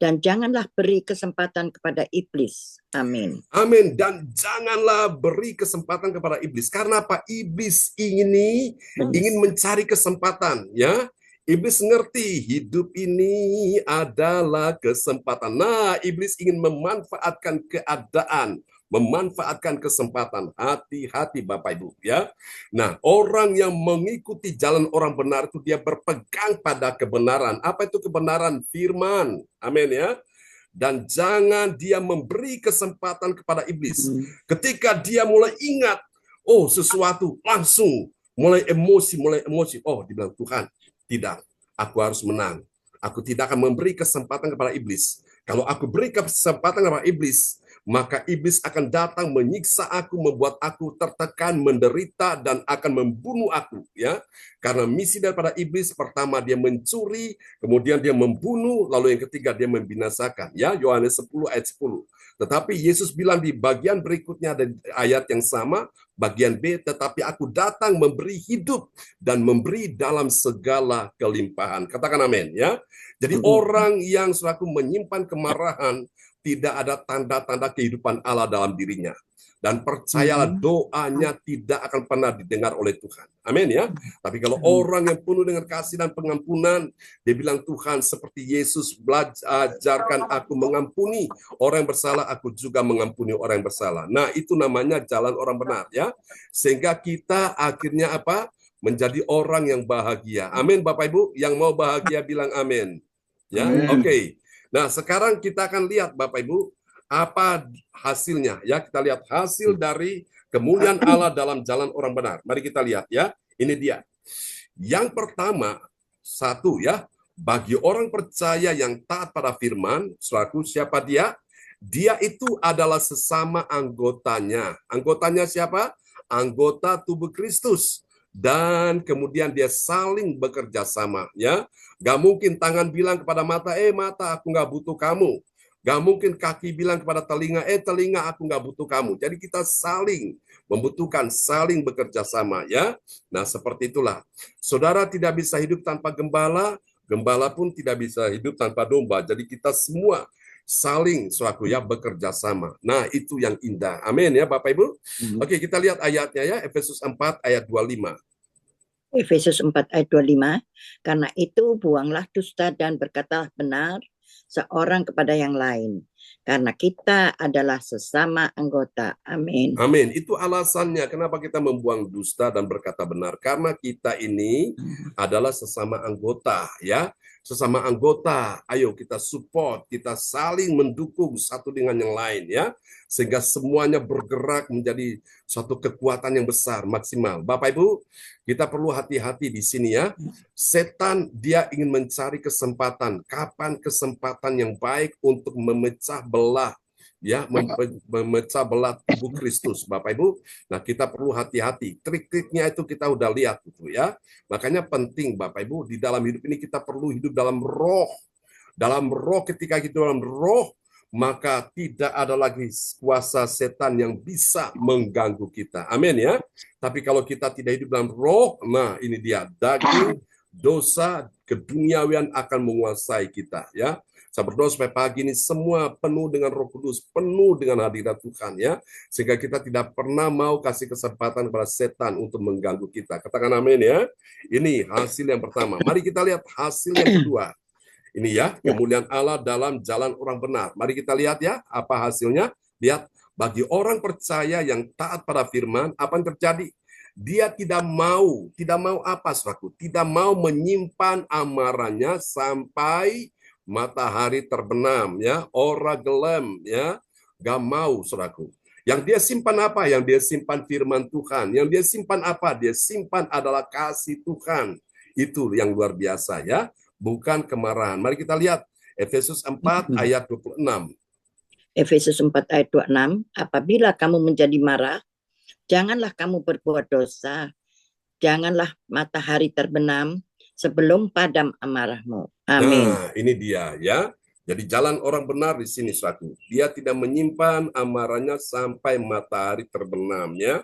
Dan janganlah beri kesempatan kepada iblis. Amin. Amin. Dan janganlah beri kesempatan kepada iblis. Karena apa? Iblis ingin mencari kesempatan ya. Iblis ngerti hidup ini adalah kesempatan. Nah, iblis ingin memanfaatkan keadaan, memanfaatkan kesempatan. Hati-hati Bapak Ibu ya. Nah, orang yang mengikuti jalan orang benar itu dia berpegang pada kebenaran. Apa itu kebenaran? Firman. Amin ya. Dan jangan dia memberi kesempatan kepada iblis. Ketika dia mulai ingat, oh sesuatu, langsung mulai emosi. Oh, dibilang Tuhan, tidak, aku harus menang. Aku tidak akan memberi kesempatan kepada iblis. Kalau aku beri kesempatan kepada iblis, maka iblis akan datang menyiksa aku, membuat aku tertekan, menderita, dan akan membunuh aku ya. Karena misi daripada iblis pertama dia mencuri, kemudian dia membunuh, lalu yang ketiga dia membinasakan ya. Yohanes 10 ayat 10. Tetapi Yesus bilang di bagian berikutnya dan ayat yang sama, bagian B, tetapi aku datang memberi hidup dan memberi dalam segala kelimpahan. Katakan amin ya. Jadi orang yang selaku menyimpan kemarahan, tidak ada tanda-tanda kehidupan Allah dalam dirinya. Dan percayalah doanya tidak akan pernah didengar oleh Tuhan. Amin ya. Tapi kalau orang yang penuh dengan kasih dan pengampunan, dia bilang Tuhan seperti Yesus ajarkan aku mengampuni orang yang bersalah, aku juga mengampuni orang yang bersalah. Nah itu namanya jalan orang benar ya. Sehingga kita akhirnya apa? Menjadi orang yang bahagia. Amin Bapak Ibu. Yang mau bahagia bilang amin. Ya, oke. Nah, sekarang kita akan lihat Bapak Ibu apa hasilnya ya. Kita lihat hasil dari kemuliaan Allah dalam jalan orang benar. Mari kita lihat ya. Ini dia. Yang pertama, satu ya, bagi orang percaya yang taat pada firman, selaku siapa dia? Dia itu adalah sesama anggotanya. Anggotanya siapa? Anggota tubuh Kristus. Dan kemudian dia saling bekerja sama ya. Gak mungkin tangan bilang kepada mata, mata aku gak butuh kamu. Gak mungkin kaki bilang kepada telinga, telinga aku gak butuh kamu. Jadi kita saling membutuhkan, saling bekerja sama ya. Nah seperti itulah. Saudara tidak bisa hidup tanpa gembala, gembala pun tidak bisa hidup tanpa domba. Jadi kita semua saling suatu ya bekerja sama. Nah, itu yang indah. Amin ya Bapak Ibu. Oke, kita lihat ayatnya ya, Efesus 4 ayat 25. Efesus 4 ayat 25, karena itu buanglah dusta dan berkatalah benar seorang kepada yang lain, karena kita adalah sesama anggota. Amin. Amin. Itu alasannya kenapa kita membuang dusta dan berkata benar. Karena kita ini adalah sesama anggota ya. Sesama anggota, ayo kita support, kita saling mendukung satu dengan yang lain ya. Sehingga semuanya bergerak menjadi suatu kekuatan yang besar, maksimal. Bapak Ibu, kita perlu hati-hati di sini ya. Setan dia ingin mencari kesempatan. Kapan kesempatan yang baik untuk memecah belah ya, memecah belah tubuh Kristus, Bapak Ibu. Nah, kita perlu hati-hati. Trik-triknya itu kita udah lihat gitu ya. Makanya penting Bapak Ibu, di dalam hidup ini kita perlu hidup dalam roh. Dalam roh, ketika kita dalam roh, maka tidak ada lagi kuasa setan yang bisa mengganggu kita. Amin ya. Tapi kalau kita tidak hidup dalam roh, nah ini dia, daging, dosa, keduniawian akan menguasai kita ya. Saya berdoa supaya pagi ini semua penuh dengan Roh Kudus, penuh dengan hadirat Tuhan ya, sehingga kita tidak pernah mau kasih kesempatan kepada setan untuk mengganggu kita. Katakan amin ya. Ini hasil yang pertama. Mari kita lihat hasil yang kedua. Ini ya, kemuliaan Allah dalam jalan orang benar. Mari kita lihat ya, apa hasilnya? Lihat, bagi orang percaya yang taat pada firman, apa yang terjadi? Dia tidak mau apa, saudaraku? Tidak mau menyimpan amarahnya sampai matahari terbenam ya, ora gelem ya, gak mau saudaraku. Yang dia simpan apa? Yang dia simpan firman Tuhan. Yang dia simpan apa? Dia simpan adalah kasih Tuhan. Itu yang luar biasa ya, bukan kemarahan. Mari kita lihat Efesus 4 ayat 26. Efesus 4 ayat 26, apabila kamu menjadi marah, janganlah kamu berbuat dosa, janganlah matahari terbenam sebelum padam amarahmu. Amin. Nah, ini dia ya. Jadi jalan orang benar di sini suatu. Dia tidak menyimpan amarahnya sampai matahari terbenam ya.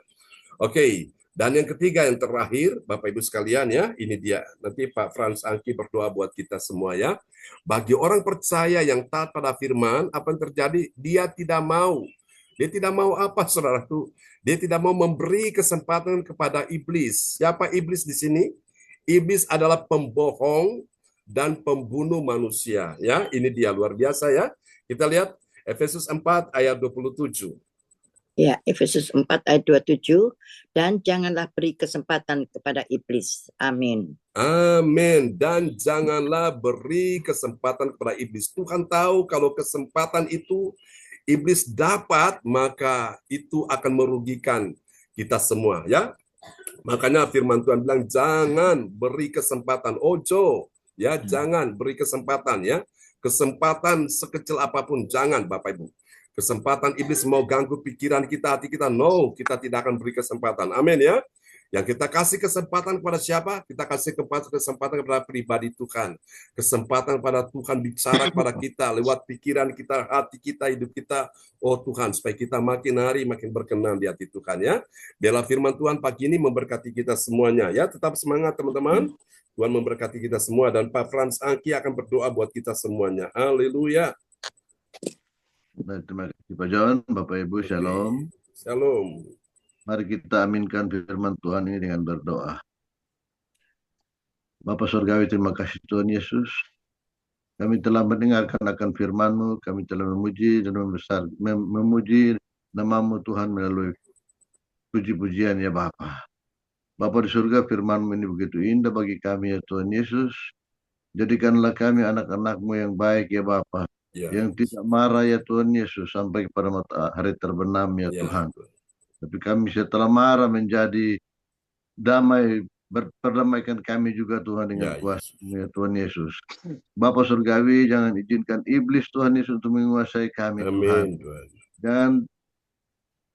Oke. Dan yang ketiga yang terakhir, Bapak Ibu sekalian ya, ini dia. Nanti Pak Frans Angki berdoa buat kita semua ya. Bagi orang percaya yang taat pada firman, apa yang terjadi? Dia tidak mau. Dia tidak mau apa, saudaraku? Dia tidak mau memberi kesempatan kepada iblis. Siapa iblis di sini? Iblis adalah pembohong dan pembunuh manusia ya. Ini dia luar biasa ya. Kita lihat Efesus 4 ayat 27. Ya, Efesus 4 ayat 27, dan janganlah beri kesempatan kepada iblis. Amin. Amin. Dan janganlah beri kesempatan kepada iblis. Tuhan tahu kalau kesempatan itu iblis dapat, maka itu akan merugikan kita semua ya. Makanya firman Tuhan bilang jangan beri kesempatan, ojo ya, jangan beri kesempatan ya. Kesempatan sekecil apapun jangan Bapak Ibu. Kesempatan iblis mau ganggu pikiran kita, hati kita, no, kita tidak akan beri kesempatan. Amin ya. Yang kita kasih kesempatan kepada siapa? Kita kasih kesempatan kepada pribadi Tuhan. Kesempatan pada Tuhan bicara kepada kita lewat pikiran kita, hati kita, hidup kita. Oh Tuhan, supaya kita makin hari makin berkenan di hati Tuhan ya. Biarlah firman Tuhan pagi ini memberkati kita semuanya ya. Tetap semangat teman-teman. Tuhan memberkati kita semua dan Pak Frans Angki akan berdoa buat kita semuanya. Haleluya. Baik, terima kasih Pak John, Bapak Ibu, Shalom. Shalom. Mari kita aminkan firman Tuhan ini dengan berdoa. Bapa Surgawi, terima kasih Tuhan Yesus. Kami telah mendengarkan akan firman-Mu, kami telah memuji dan memuji nama-Mu Tuhan melalui puji-pujian ya Bapa. Bapa di surga, firman-Mu ini begitu indah bagi kami ya Tuhan Yesus. Jadikanlah kami anak-anak-Mu yang baik ya Bapa. Yang tidak marah ya Tuhan Yesus sampai kepada matahari terbenam ya Tuhan. Tapi kami setelah marah menjadi damai, berdamaikan kami juga Tuhan dengan kuasa-Mu ya Tuhan Yesus. Bapa Surgawi, jangan izinkan iblis Tuhan Yesus untuk menguasai kami. Amin, Tuhan. Dan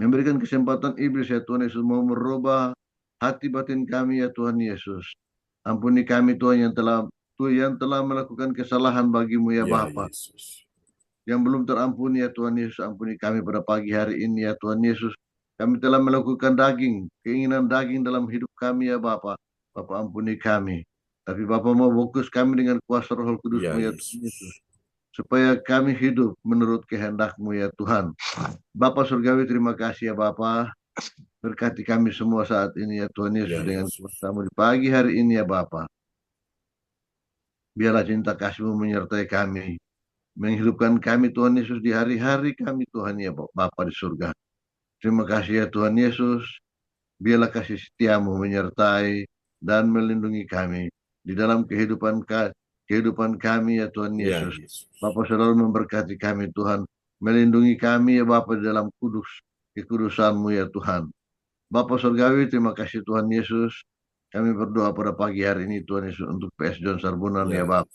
memberikan kesempatan iblis ya Tuhan Yesus mau merubah hati batin kami ya Tuhan Yesus. Ampuni kami Tuhan yang telah melakukan kesalahan bagi-Mu ya Bapa. Yang belum terampuni ya Tuhan Yesus, ampuni kami pada pagi hari ini ya Tuhan Yesus. Kami telah melakukan keinginan daging dalam hidup kami ya Bapa. Bapa ampuni kami. Tapi Bapa mau fokus kami dengan kuasa Roh Kudus-Mu ya Tuhan Yesus. supaya kami hidup menurut kehendak-Mu ya Tuhan. Bapa Surgawi, terima kasih ya Bapa. Berkati kami semua saat ini ya Tuhan Yesus Ya, dengan Yesus. kuasa-Mu di pagi hari ini ya Bapa. Biarlah cinta kasih-Mu menyertai kami. Menghidupkan kami Tuhan Yesus di hari-hari kami Tuhan ya Bapa di surga. Terima kasih ya Tuhan Yesus. Biarlah kasih setia-Mu menyertai dan melindungi kami di dalam kehidupan kami ya Tuhan Ya, Yesus. Yesus. Bapa selalu memberkati kami Tuhan. Melindungi kami ya Bapa di dalam kekudusan-Mu ya Tuhan. Bapa Surgawi, terima kasih Tuhan Yesus. Kami berdoa pada pagi hari ini Tuhan Yesus untuk PS John Sarbunan ya Ya, Bapa.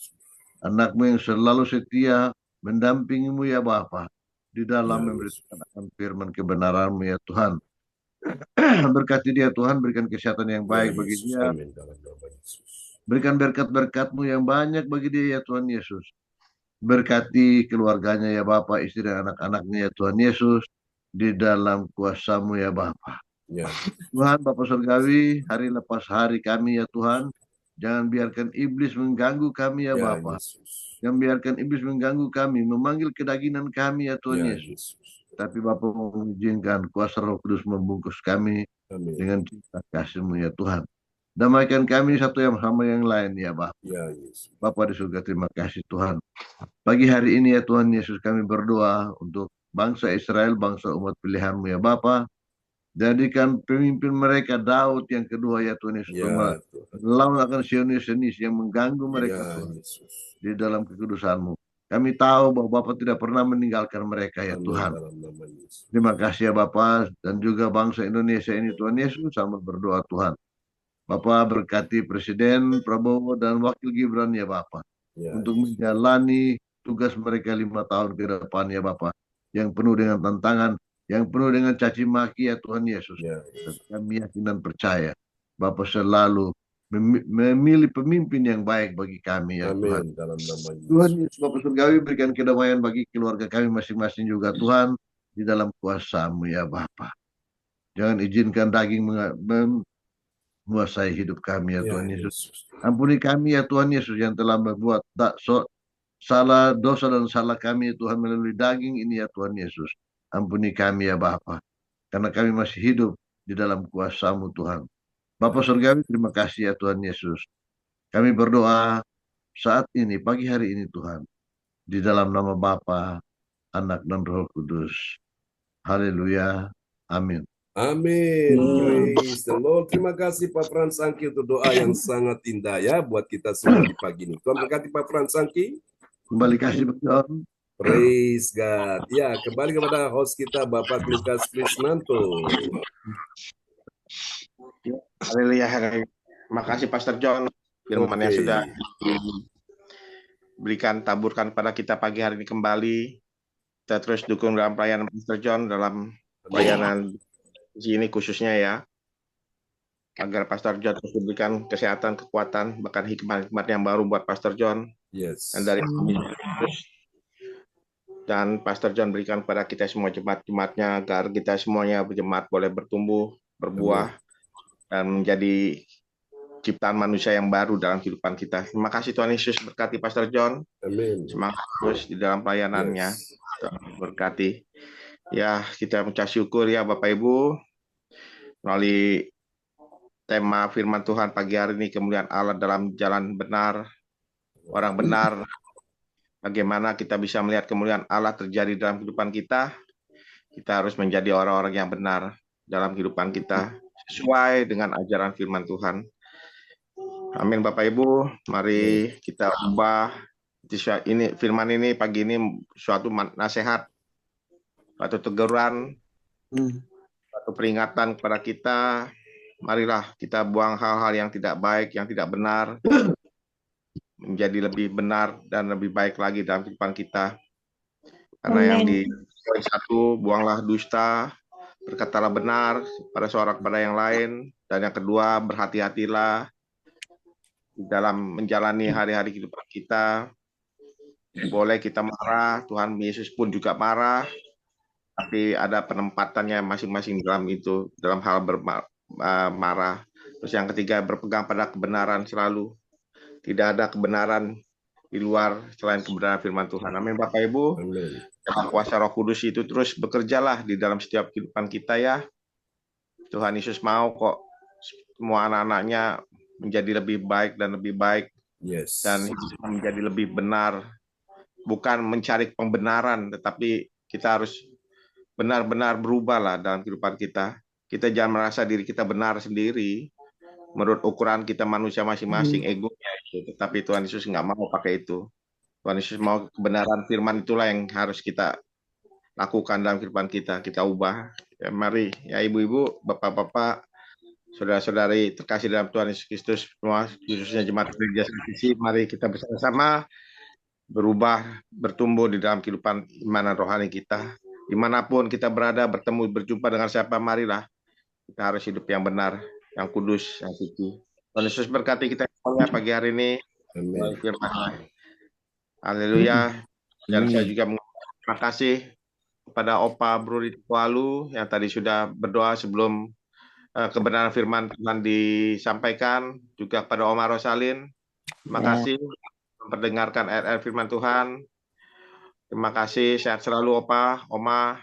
Anak-Mu yang selalu setia mendampingi-Mu ya Bapa di dalam Ya, memberitakan akan firman kebenaran-Mu ya Tuhan. Berkati dia Tuhan, berikan kesehatan yang Ya, baik bagi Yesus. dia. Amin dalam nama Yesus. Berikan berkat-berkat-Mu yang banyak bagi dia ya Tuhan Yesus. Berkati keluarganya ya Bapa, istri dan anak-anaknya ya Tuhan Yesus. Di dalam kuasa-Mu ya Bapa. Ya, Tuhan Bapa Surgawi, hari lepas hari kami ya Tuhan. Jangan biarkan iblis mengganggu kami ya Ya, Bapa. Yesus. Jangan biarkan iblis mengganggu kami, memanggil kedagingan kami ya Tuhan Ya, Yesus. Yesus. Tapi Bapa mengizinkan kuasa Roh Kudus membungkus kami Amin. dengan cinta kasih-Mu ya Tuhan. Damaikan kami satu yang sama yang lain ya Bapa. Ya, Yesus. Bapa di surga, terima kasih Tuhan. Pagi hari ini ya Tuhan Yesus, kami berdoa untuk bangsa Israel, bangsa umat pilihan-Mu ya Bapa. Jadikan pemimpin mereka Daud yang kedua ya Tuhan Yesus. Ya, Tuhan. Melawan akan sionis-sionis yang mengganggu mereka Ya, Tuhan. Yesus. Di dalam kekudusan-Mu. Kami tahu bahwa Bapa tidak pernah meninggalkan mereka ya Amin Tuhan. dalam nama Yesus. Terima kasih ya Bapa dan juga bangsa Indonesia ini Tuhan Yesus, sama berdoa Tuhan. Bapa berkati Presiden Prabowo dan Wakil Gibran ya Bapa. Ya, Untuk menjalani tugas mereka 5 tahun ke depan ya Bapa. Yang penuh dengan tantangan, yang penuh dengan caci maki ya Tuhan Yesus. ya, Dan kami yakin dan percaya Bapa selalu memilih pemimpin yang baik bagi kami ya Tuhan. Amin dalam nama Tuhan Yesus. Yesus Bapa Surgawi, berikan kedamaian bagi keluarga kami masing-masing juga Tuhan. Di dalam kuasa-Mu ya Bapa. Jangan izinkan daging menguasai hidup kami ya Ya, Tuhan Yesus. Yesus. Ampuni kami ya Tuhan Yesus yang telah membuat salah dosa dan salah kami ya Tuhan melalui daging ini ya Tuhan Yesus. Ampuni kami ya Bapa. Karena kami masih hidup di dalam kuasa-Mu Tuhan. Bapa Surgawi, terima kasih ya Tuhan Yesus. Kami berdoa saat ini, pagi hari ini Tuhan. Di dalam nama Bapa, Anak dan Roh Kudus. Haleluya. Amin. Amin. Praise the Lord. Terima kasih Pak Frans Angki untuk doa yang sangat indah ya buat kita semua di pagi ini. Tuhan berkati Pak Frans Angki. Kembali kasih Pak John. Praise God. Ya, kembali kepada host kita Bapak Lukas Krisnanto. Haleluya. Terima kasih Pastor John. Firman yang Oke. sudah taburkan pada kita pagi hari ini kembali. Kita terus dukung dalam pelayanan Pastor John, dalam pelayanan di sini khususnya ya. Agar Pastor John terus diberikan kesehatan, kekuatan, bahkan hikmat-hikmat yang baru buat Pastor John. Yes. Dan dari dan Pastor John berikan kepada kita semua jemaat-jemaatnya agar kita semuanya berjemaat boleh bertumbuh, berbuah, dan menjadi ciptaan manusia yang baru dalam kehidupan kita. Terima kasih Tuhan Yesus, berkati Pastor John. Amin. Semangat terus di dalam pelayanannya. Yes. Berkati. Ya, kita mengucap syukur ya Bapak Ibu. Melalui tema firman Tuhan pagi hari ini, kemuliaan Allah dalam jalan benar, orang benar. Bagaimana kita bisa melihat kemuliaan Allah terjadi dalam kehidupan kita? Kita harus menjadi orang-orang yang benar dalam kehidupan kita, sesuai dengan ajaran firman Tuhan. Amin Bapak Ibu, mari kita ubah ini firman ini pagi ini suatu nasihat, suatu teguran, suatu peringatan kepada kita. Marilah kita buang hal-hal yang tidak baik, yang tidak benar, menjadi lebih benar dan lebih baik lagi dalam kehidupan kita. Karena yang di poin 1, buanglah dusta, berkatalah benar pada seorang kepada yang lain, dan yang kedua, berhati-hatilah dalam menjalani hari-hari kehidupan kita. Boleh kita marah, Tuhan Yesus pun juga marah, tapi ada penempatannya masing-masing dalam itu, dalam hal marah. Terus yang ketiga, berpegang pada kebenaran selalu. Tidak ada kebenaran di luar selain kebenaran firman Tuhan. Amin Bapak Ibu. Amin. Dalam kuasa Roh Kudus itu terus bekerjalah di dalam setiap kehidupan kita ya. Tuhan Yesus mau kok semua anak-anaknya menjadi lebih baik dan lebih baik Yes. dan menjadi lebih benar. Bukan mencari pembenaran, tetapi kita harus benar-benar berubah lah dalam kehidupan kita. Kita jangan merasa diri kita benar sendiri menurut ukuran kita manusia masing-masing, egonya itu. Tetapi Tuhan Yesus nggak mau pakai itu. Tuhan Yesus mau kebenaran firman itulah yang harus kita lakukan dalam kehidupan kita. Kita ubah. Ya, mari ya ibu-ibu, bapak-bapak, saudara-saudari terkasih dalam Tuhan Yesus Kristus semua, khususnya jemaat gereja Sisi, mari kita bersama-sama berubah, bertumbuh di dalam kehidupan iman dan rohani kita. Dimanapun kita berada, bertemu, berjumpa dengan siapa, marilah kita harus hidup yang benar, yang kudus, yang suci. Tuhan Yesus berkati kita semuanya pagi hari ini. Amin. Haleluya. Dan saya juga mengucapkan terima kasih kepada Opa Bruri Kualu yang tadi sudah berdoa sebelum kebenaran firman Tuhan disampaikan, juga pada Oma Rosalin. Terima kasih memperdengarkan RR firman Tuhan. Terima kasih, sehat selalu Opa, Oma.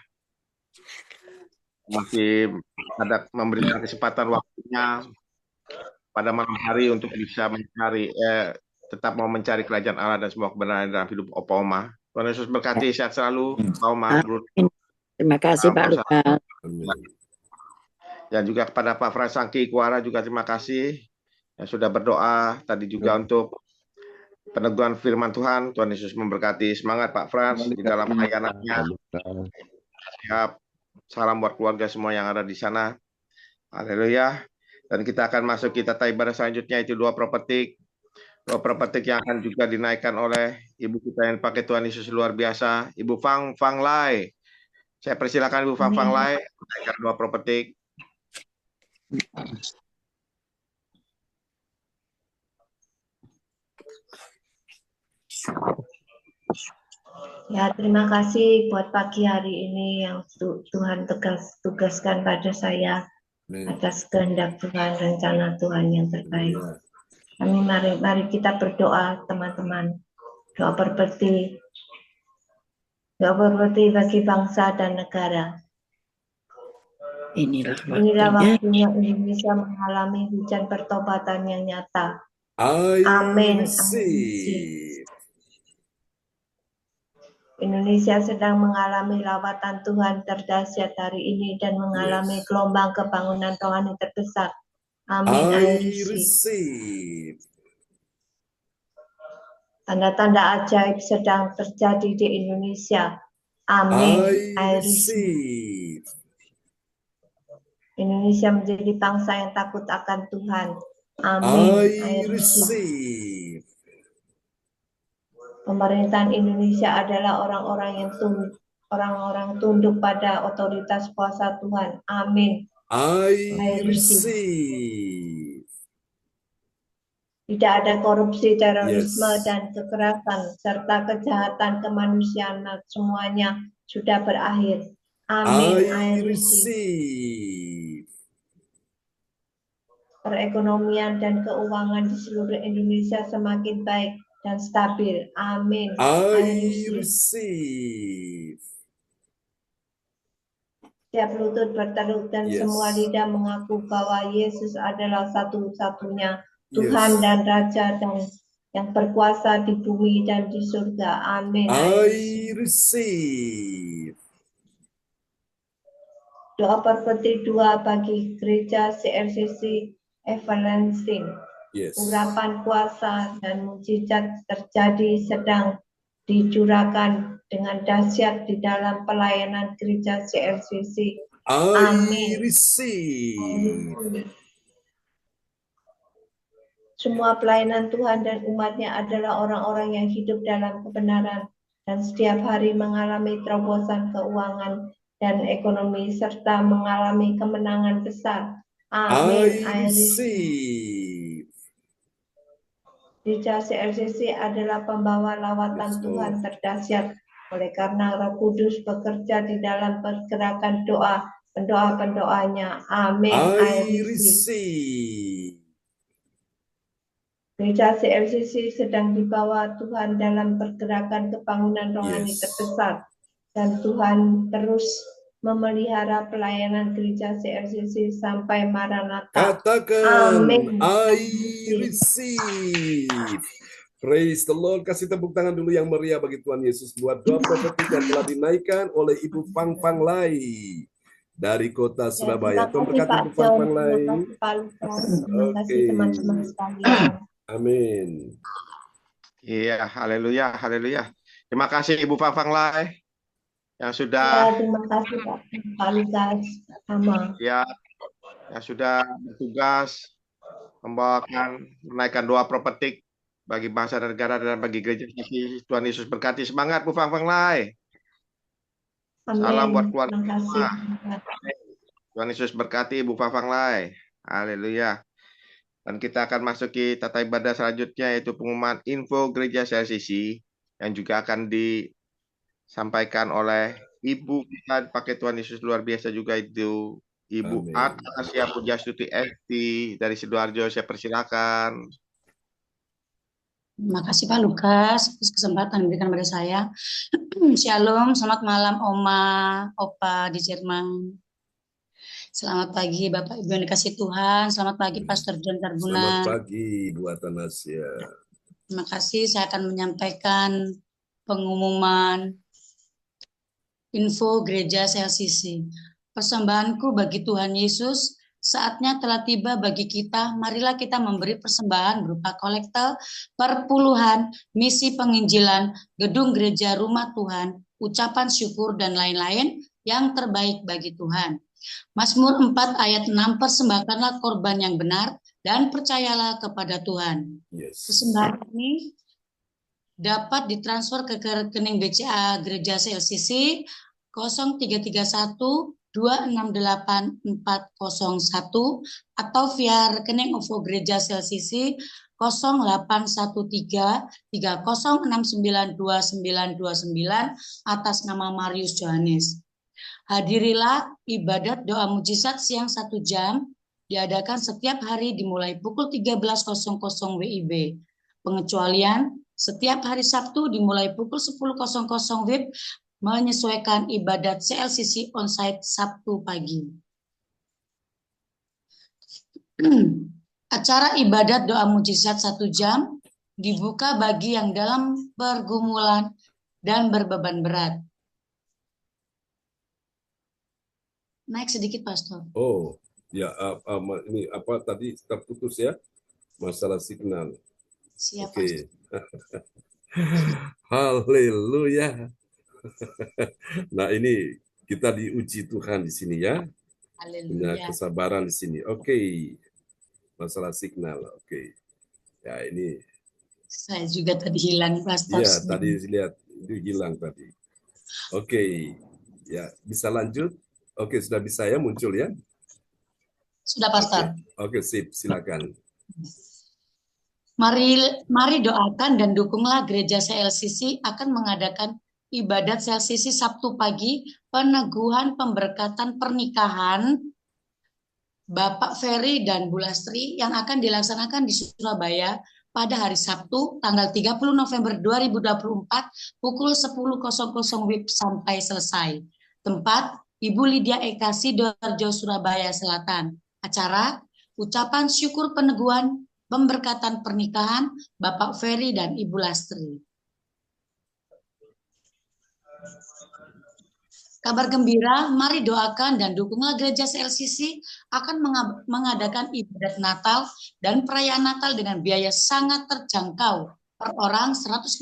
Masih ada memberikan kesempatan waktunya pada malam hari untuk bisa mencari, tetap mau mencari kerajaan Allah dan semua kebenaran dalam hidup Opa Oma. Tuhan Yesus berkati, sehat selalu Opa Oma. Terima kasih Pak Lukas. Dan juga kepada Pak Frasangki Kuara juga terima kasih yang sudah berdoa tadi juga untuk peneguhan firman Tuhan. Tuhan Yesus memberkati. Semangat Pak Frans di dalam pelayanannya. Siap. Salam buat keluarga semua yang ada di sana. Haleluya. Dan kita akan masuk kita ibadah selanjutnya, itu doa prophetik. Doa prophetik yang akan juga dinaikkan oleh ibu kita yang pakai Tuhan Yesus luar biasa, Ibu Fang Lai. Saya persilakan Ibu Fang Lai menaikkan doa prophetik. Ya, terima kasih buat pagi hari ini yang Tuhan tugaskan pada saya atas kehendak Tuhan, rencana Tuhan yang terbaik. Kami mari kita berdoa teman-teman. Doa prophetik bagi bangsa dan negara. Inilah waktunya Indonesia mengalami hujan pertobatan yang nyata. Amin. Indonesia sedang mengalami lawatan Tuhan terdahsyat hari ini dan mengalami gelombang kebangunan rohani terbesar. Amin. I receive. Tanda-tanda ajaib sedang terjadi di Indonesia. Amin. I receive. Indonesia menjadi bangsa yang takut akan Tuhan. Amin. I receive. Pemerintahan Indonesia adalah orang-orang tunduk pada otoritas kuasa Tuhan. Amin. I receive. Tidak ada korupsi, terorisme, dan kekerasan, serta kejahatan kemanusiaan, semuanya sudah berakhir. Amin. I receive. Perekonomian dan keuangan di seluruh Indonesia semakin baik dan stabil. Amin. I receive. Setiap lutut berteluk dan semua lidah mengaku bahwa Yesus adalah satu-satunya Tuhan dan Raja dan yang berkuasa di bumi dan di surga. Amin. I receive. Doa prophetik 2 bagi gereja CRCC Evalensin. Urapan kuasa dan mujizat terjadi sedang dicurahkan dengan dahsyat di dalam pelayanan gereja CRCC. Amin. Semua pelayanan Tuhan dan umatnya adalah orang-orang yang hidup dalam kebenaran dan setiap hari mengalami terobosan keuangan dan ekonomi serta mengalami kemenangan besar. Amin. I receive. Gereja CRCC adalah pembawa lawatan Tuhan terdahsyat. Oleh karena Roh Kudus bekerja di dalam pergerakan pendoa-pendoanya. Amin. I receive. Gereja CLCC sedang dibawa Tuhan dalam pergerakan kebangunan rohani terbesar, dan Tuhan terus memelihara pelayanan gereja CLCC sampai Maranatha. Katakan, Amin. I receive. Praise the Lord. Kasih tepuk tangan dulu yang meriah bagi Tuhan Yesus buat doa profetik yang telah dinaikkan oleh Ibu Fang Fang Lai dari kota Surabaya. Tuhan berkati Ibu Fang Fang Lai. Terima kasih Pak Lukas. Terima kasih teman-teman sekalian. Amin. Iya, haleluya, haleluya. Terima kasih Ibu Fang Fang Lai yang Ya, sudah terima kasih Pak Lukas. Sama. ya yang sudah bertugas membawakan menaikkan doa profetik bagi bangsa dan negara dan bagi gereja. Tuhan Yesus berkati. Semangat Bu Fang Fang Lai. Amin. Salam buat keluarga Terima kasih. semua. Tuhan Yesus berkati Ibu Fang Fang Lai. Haleluya. Dan kita akan masuki tata ibadah selanjutnya, yaitu pengumuman info gereja CLCC yang juga akan disampaikan oleh Ibu kita pakai Tuhan Yesus luar biasa juga, itu Ibu Atasya Pujastuti Esti dari Sidoarjo. Saya persilakan. Terima kasih Pak Lukas atas kesempatan yang diberikan pada saya. Shalom, selamat malam Oma, Opa di Jerman. Selamat pagi Bapak Ibu yang dikasih Tuhan. Selamat pagi Pastor John Tarbuna. Selamat pagi Bu Atanasya. Terima kasih, saya akan menyampaikan pengumuman info gereja CLCC. Persembahanku bagi Tuhan Yesus, saatnya telah tiba bagi kita. Marilah kita memberi persembahan berupa kolektor, perpuluhan, misi penginjilan, gedung gereja rumah Tuhan, ucapan syukur, dan lain-lain yang terbaik bagi Tuhan. Mazmur 4 ayat 6, persembahkanlah korban yang benar dan percayalah kepada Tuhan. Persembahan ini dapat ditransfer ke rekening BCA Gereja CLCC 0331 268 401 atau via rekening OVO Gereja CLCC 0813 3069 2929 atas nama Marius Johannes. Hadirilah ibadat doa mujizat siang 1 jam, diadakan setiap hari dimulai pukul 13.00 WIB. Pengecualian setiap hari Sabtu dimulai pukul 10.00 WIB, menyesuaikan ibadat CLCC onsite Sabtu pagi. Acara ibadat doa mujizat 1 jam dibuka bagi yang dalam pergumulan dan berbeban berat. Naik sedikit, Pastor. Oh, ya, ini apa tadi terputus ya? Masalah signal. Siap, Oke. Haleluya. Nah, ini kita diuji Tuhan di sini ya. Punya kesabaran di sini. Oke. Masalah signal. Oke. Ya, ini. Saya juga tadi hilang, Pastor. Iya, tadi lihat itu hilang tadi. Oke. Ya, bisa lanjut. Oke, sudah bisa ya muncul ya? Sudah, Pastor. Oke, sip, silakan. Mari doakan dan dukunglah gereja CLCC akan mengadakan ibadat CLCC Sabtu pagi, peneguhan pemberkatan pernikahan Bapak Ferry dan Bu Lastri yang akan dilaksanakan di Surabaya pada hari Sabtu tanggal 30 November 2024 pukul 10.00 WIB sampai selesai. Tempat Ibu Lydia Eka, Sidoarjo, Surabaya Selatan. Acara ucapan syukur peneguhan pemberkatan pernikahan Bapak Ferry dan Ibu Lastri. Kabar gembira, mari doakan dan dukunglah gereja CLCC akan mengadakan ibadat Natal dan perayaan Natal dengan biaya sangat terjangkau per orang 150.000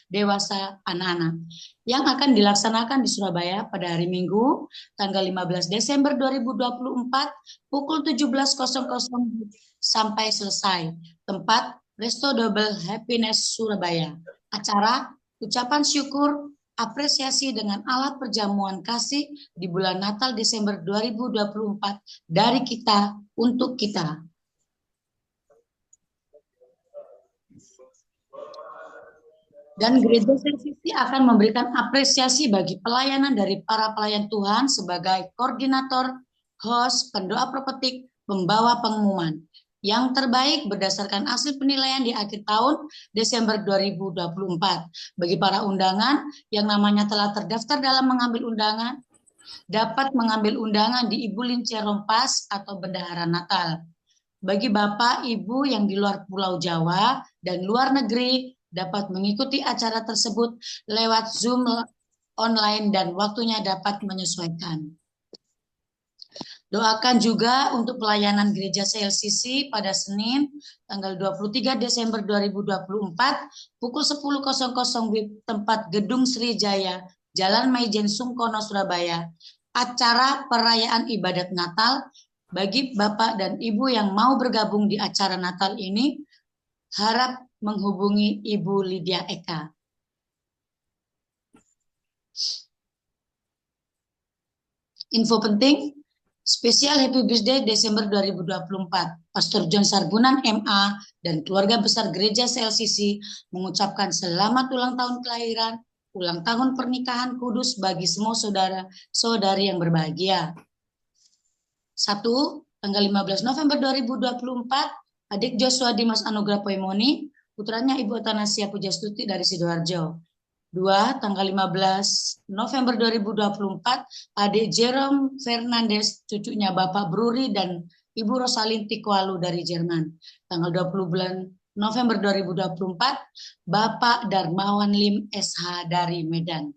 dewasa anak-anak yang akan dilaksanakan di Surabaya pada hari Minggu tanggal 15 Desember 2024 pukul 17.00 sampai selesai. Tempat Resto Double Happiness Surabaya. Acara ucapan syukur apresiasi dengan alat perjamuan kasih di bulan Natal Desember 2024 dari kita untuk kita. Dan gereja CLCC akan memberikan apresiasi bagi pelayanan dari para pelayan Tuhan sebagai koordinator, host, pendoa profetik, pembawa pengumuman. yang terbaik berdasarkan hasil penilaian di akhir tahun Desember 2024. Bagi para undangan yang namanya telah terdaftar dalam mengambil undangan, dapat mengambil undangan di Ibu Lince Rompas atau Bendahara Natal. Bagi Bapak, Ibu yang di luar Pulau Jawa dan luar negeri, dapat mengikuti acara tersebut lewat Zoom online dan waktunya dapat menyesuaikan. Doakan juga untuk pelayanan Gereja CLCC pada Senin tanggal 23 Desember 2024 pukul 10.00 di tempat Gedung Srijaya, Jalan Maijen Sungkono, Surabaya. Acara perayaan ibadat Natal bagi Bapak dan Ibu yang mau bergabung di acara Natal ini, harap menghubungi Ibu Lydia Eka. Info penting, spesial Happy Birthday Desember 2024. Pastor John Sarbunan MA dan keluarga besar Gereja CLCC mengucapkan selamat ulang tahun kelahiran, ulang tahun pernikahan kudus bagi semua saudara-saudari yang berbahagia. 1. Tanggal 15 November 2024, adik Joshua Dimas Anugrah Poemoni, putranya Ibu Atanasia Pujastuti dari Sidoarjo. 2. Tanggal 15 November 2024, adik Jerome Fernandes, cucunya Bapak Bruri dan Ibu Rosalin Tikwalu dari Jerman. Tanggal 20 bulan November 2024, Bapak Darmawan Lim SH dari Medan.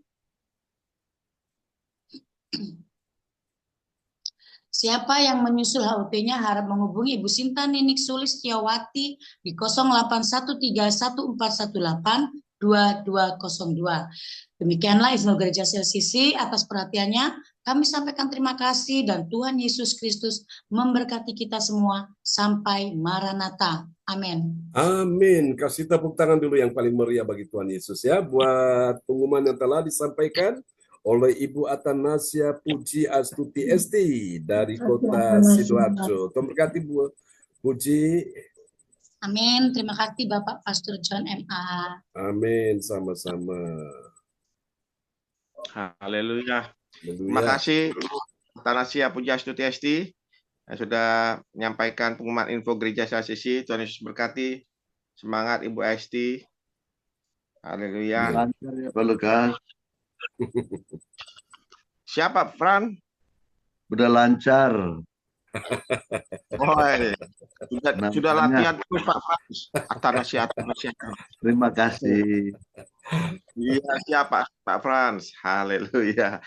Siapa yang menyusul HUT-nya harap menghubungi Ibu Sinta Ninik Sulistyawati di 081314182202. Demikianlah Info Gereja CLCC. Atas perhatiannya kami sampaikan terima kasih dan Tuhan Yesus Kristus memberkati kita semua sampai Maranatha. Amin. Amin. Kasih tepuk tangan dulu yang paling meriah bagi Tuhan Yesus ya, buat pengumuman yang telah disampaikan oleh Ibu Atanasia Puji Astuti Esti dari kota Sidoarjo. Tuhan berkati Bu Puji. Amin. Terima kasih Bapak Pastor John MA. Amin. Sama-sama. Haleluya. Terima kasih Atanasia Puji Astuti Esti yang sudah menyampaikan pengumuman info Gereja CLCC. Tuhan Yesus berkati. Semangat Ibu Esti. Haleluya. Lancar ya Pak Lukas. Siapa, Fran? Udah lancar. Oh, sudah latihan terus Pak Frans. Atanasia. Terima kasih. Iya, siapa Pak Frans? Haleluya.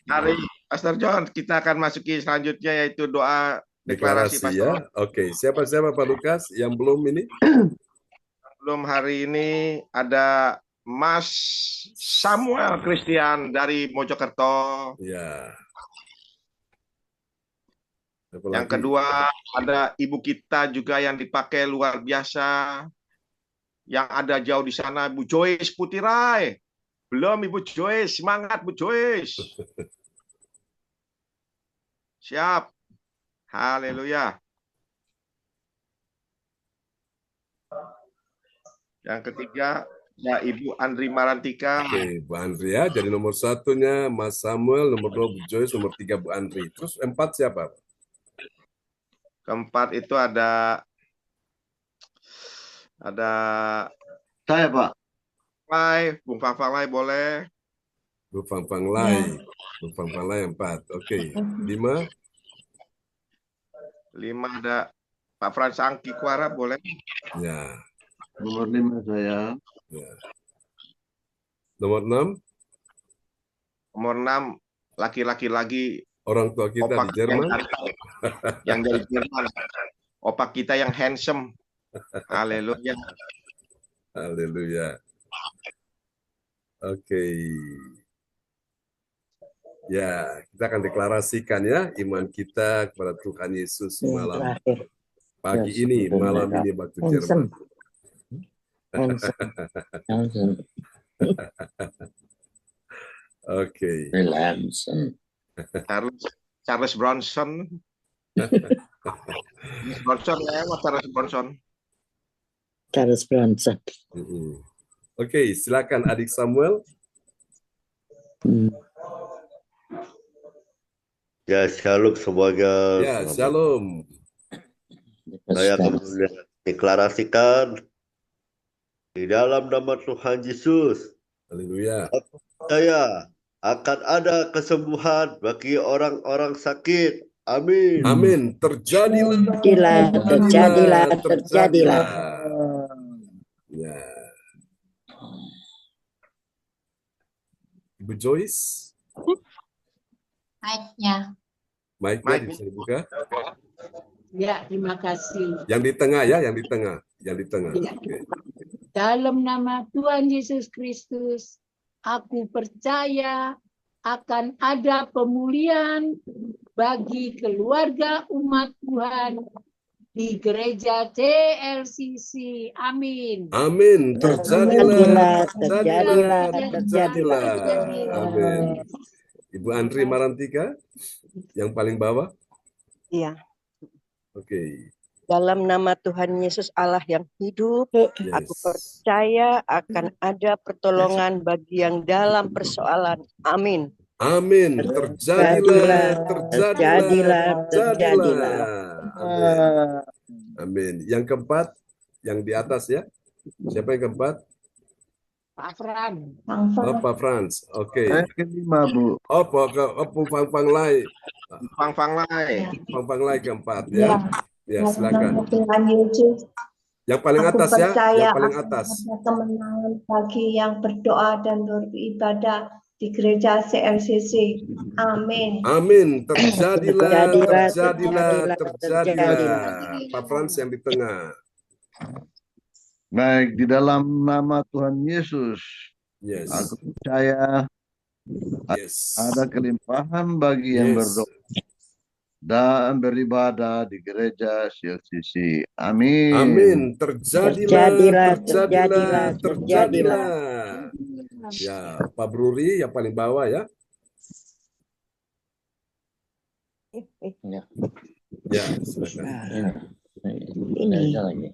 Hari Pastor John, kita akan masuki selanjutnya yaitu doa deklarasi Pastor. Ya. Oke, siapa-siapa Pak Lukas yang belum ini? Belum hari ini ada Mas Samuel Christian dari Mojokerto. Ya. Yang kedua ada ibu kita juga yang dipakai luar biasa. Yang ada jauh di sana, Bu Joyce Putirai. Belum Ibu Joyce, semangat Bu Joyce. Siap. Haleluya. Yang ketiga ya Ibu Andri Marantika. Oke, Bu Andri ya. Jadi nomor satunya Mas Samuel, nomor 2 Bu Joyce, nomor 3 Bu Andri. Terus 4 siapa? Keempat itu ada Saya Pak. Bung Fafalai boleh. Bu Fangfanglai. Bu Fangfanglai 4. Oke. 5. 5 ada Pak Frans Angki Kuara boleh. Ya. Nomor 5 saya. Ya. Nomor 6. Nomor 6 laki-laki lagi Orang tua kita opak di Jerman. Yang dari Jerman. Opak kita yang handsome. Haleluya. Haleluya. Oke. Ya, kita akan deklarasikan ya iman kita kepada Tuhan Yesus malam pagi ini, malam ini waktu Jerman. Oke. Charles Bronson. Charles Bronson. Oke, silakan adik Samuel. Ya, shalom semuanya. Ya, shalom. Saya dikasihkan. kemudian deklarasikan di dalam nama Tuhan Yesus, Haleluya. aku percaya akan ada kesembuhan bagi orang-orang sakit. Amin. Amin. Terjadilah, Terjadilah, terjadilah. Ya. Ibu Joyce, Mic-nya. mic-nya bisa dibuka. Ya, terima kasih. Yang di tengah ya, yang di tengah. Yang di tengah. Ya. Oke. Dalam nama Tuhan Yesus Kristus, aku percaya akan ada pemulihan bagi keluarga umat Tuhan di gereja CLCC. Amin. Amin. Terjadilah, Terjadilah, terjadilah. Amin. Ibu Andri Marantika, yang paling bawah. Iya, Oke. dalam nama Tuhan Yesus Allah yang hidup, aku percaya akan ada pertolongan bagi yang dalam persoalan. Amin. Amin. Terjadilah, terjadilah, terjadilah. Amin. Amin. Yang keempat, yang di atas ya. Siapa yang keempat? Pak Fran. Oh, Pak Frans. Oke. Saya kelima, Bu. Oh, Pang Lai. Pang Lai keempat ya. Ya, silakan. Tuhan Yesus, Yang paling aku atas ya, percaya yang paling akan atas. ada kemenangan bagi yang berdoa dan beribadah di gereja CLCC. Amin. Amin. Terjadilah, Terjadilah, terjadilah. Pak Frans yang di tengah. Baik, di dalam nama Tuhan Yesus, Yes. aku percaya Yes. ada kelimpahan bagi yang Yes. berdoa dan beribadah di gereja CLCC. Amin. Amin. Terjadilah, Terjadilah. Ya, Pak Bruri yang paling bawah ya. Ya. Ya, silakan. Ini. Lagi.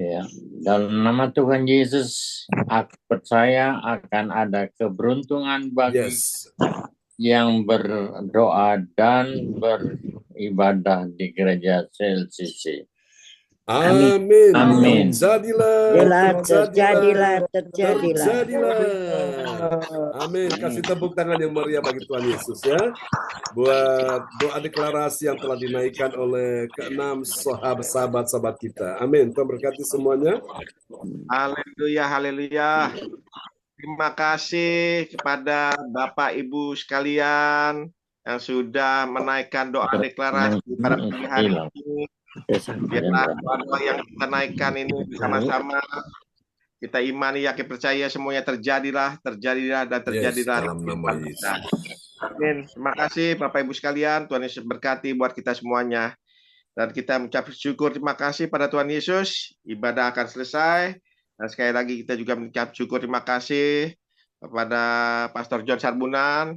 Ya, dalam nama Tuhan Yesus, aku percaya akan ada keberuntungan bagi yang berdoa dan beribadah di gereja CLCC. Amin. Amin. Terjadilah. Terjadilah. Amin. Kasih tepuk tangan yang meriah bagi Tuhan Yesus ya. Buat doa deklarasi yang telah dinaikkan oleh keenam sahabat-sahabat kita. Amin. Tuhan berkati semuanya. Haleluya, haleluya. Terima kasih kepada Bapak Ibu sekalian yang sudah menaikkan doa deklarasi pada pagi hari ini. Biarlah doa yang kita naikkan ini bersama-sama kita imani, yakin, percaya semuanya terjadilah dan terjadilah. Dalam nama Yesus. Amin. Terima kasih Bapak Ibu sekalian. Tuhan Yesus berkati buat kita semuanya. Dan kita mengucap syukur, terima kasih pada Tuhan Yesus. Ibadah akan selesai. Dan sekali lagi kita juga mengucap syukur, terima kasih kepada Pastor John Sarbunan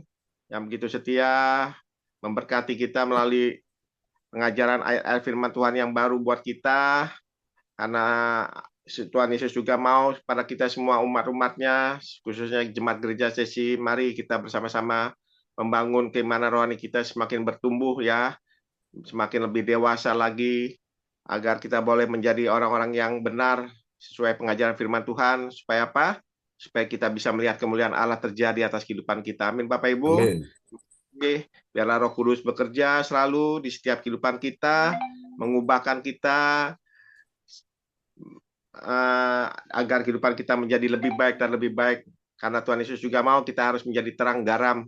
yang begitu setia memberkati kita melalui pengajaran ayat-ayat firman Tuhan yang baru buat kita, karena Tuhan Yesus juga mau pada kita semua umat-umatnya, khususnya jemaat gereja sesi, mari kita bersama-sama membangun keimanan rohani kita semakin bertumbuh ya, semakin lebih dewasa lagi, agar kita boleh menjadi orang-orang yang benar sesuai pengajaran firman Tuhan, supaya apa? Supaya kita bisa melihat kemuliaan Allah terjadi atas kehidupan kita. Amin Bapak Ibu. Amin. Biarlah Roh Kudus bekerja selalu di setiap kehidupan kita, mengubahkan kita agar kehidupan kita menjadi lebih baik dan lebih baik. Karena Tuhan Yesus juga mau kita harus menjadi terang garam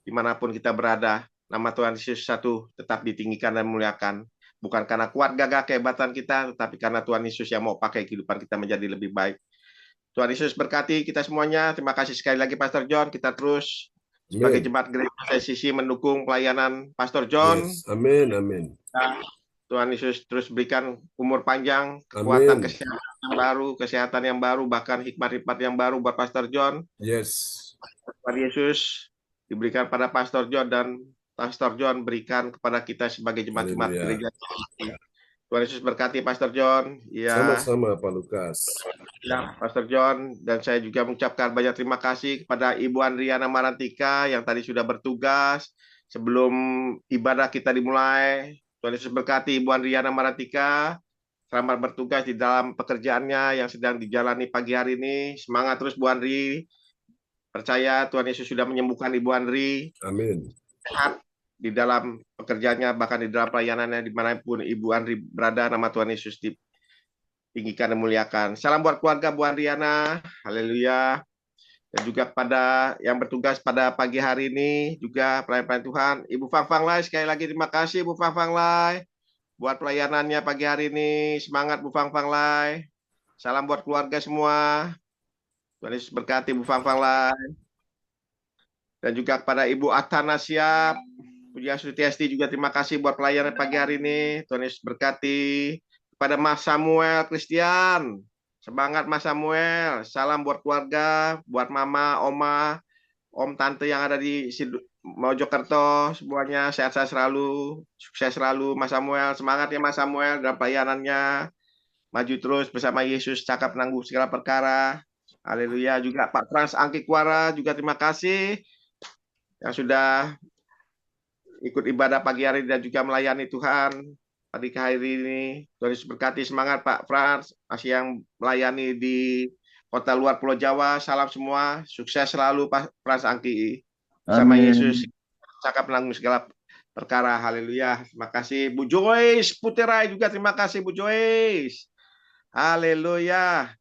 dimanapun kita berada. Nama Tuhan Yesus satu tetap ditinggikan dan memuliakan. Bukan karena kuat gagah kehebatan kita, tetapi karena Tuhan Yesus yang mau pakai kehidupan kita menjadi lebih baik. Tuhan Yesus berkati kita semuanya. Terima kasih sekali lagi Pastor John. Kita terus sebagai jemaat gereja sisi mendukung pelayanan Pastor John. Yes. Amin, amin. Tuhan Yesus terus berikan umur panjang, kekuatan, kesehatan yang baru, bahkan hikmat-hikmat yang baru buat Pastor John. Yes. Tuhan Yesus diberikan pada Pastor John dan Pastor John berikan kepada kita sebagai jemaat-jemaat gereja. Tuhan Yesus berkati Pastor John. Ya. Sama-sama Pak Lukas. Ya, Pastor John, dan saya juga mengucapkan banyak terima kasih kepada Ibu Andriana Marantika yang tadi sudah bertugas sebelum ibadah kita dimulai. Tuhan Yesus berkati Ibu Andriana Maratika. Selamat bertugas di dalam pekerjaannya yang sedang dijalani pagi hari ini. Semangat terus Bu Andri. Percaya Tuhan Yesus sudah menyembuhkan Ibu Andri. Amin. Sehat di dalam pekerjaannya, bahkan di dalam pelayanannya, dimanapun Ibu Andri berada, nama Tuhan Yesus ditinggikan dan muliakan. Salam buat keluarga Bu Andriana. Haleluya. Dan juga pada yang bertugas pada pagi hari ini, juga pelayan-pelayan Tuhan, Ibu Fang Fang Lai, sekali lagi terima kasih Bu Fang Fang Lai buat pelayanannya pagi hari ini. Semangat Bu Fang Fang Lai. Salam buat keluarga semua. Tuhan Yesus berkati Bu Fang Fang Lai. Dan juga kepada Ibu Atanasia Puji Sutiasti juga terima kasih buat pelayanan pagi hari ini. Tuhan Yesus berkati. Kepada Mas Samuel Christian. Semangat Mas Samuel. Salam buat keluarga, buat mama, oma, om, tante yang ada di Mojokerto. Semuanya sehat-sehat selalu. Sukses selalu Mas Samuel. Semangat ya Mas Samuel dalam pelayanannya. Maju terus bersama Yesus, cakap menangguh segala perkara. Haleluya. Juga Pak Trans Angki Kuara juga terima kasih yang sudah ikut ibadah pagi hari dan juga melayani Tuhan pagi hari ini. Tuhan Yesus berkati. Semangat Pak Frans, masih yang melayani di kota luar Pulau Jawa. Salam semua, sukses selalu Pak Frans Angki. Sama Yesus, cakap menanggung segala perkara. Haleluya. Terima kasih Bu Joyce Puterai juga terima kasih Bu Joyce. Haleluya.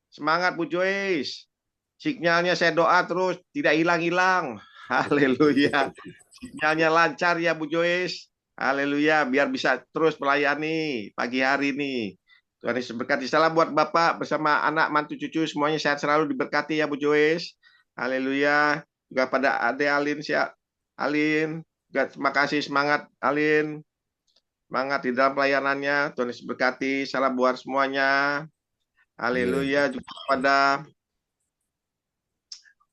Semangat Bu Joyce. Sinyalnya saya doa terus tidak hilang-hilang. Haleluya. Sinyalnya lancar ya Bu Joyce. Haleluya, biar bisa terus melayani pagi hari ini. Tuhan Yesus berkati. Salam buat Bapak bersama anak, mantu, cucu, semuanya sehat selalu, diberkati ya Bu Joyce. Haleluya. Juga pada Ade Alin, Alin. Juga terima kasih, semangat Alin. Semangat di dalam pelayanannya. Tuhan Yesus berkati. Salam buat semuanya. Haleluya. Juga pada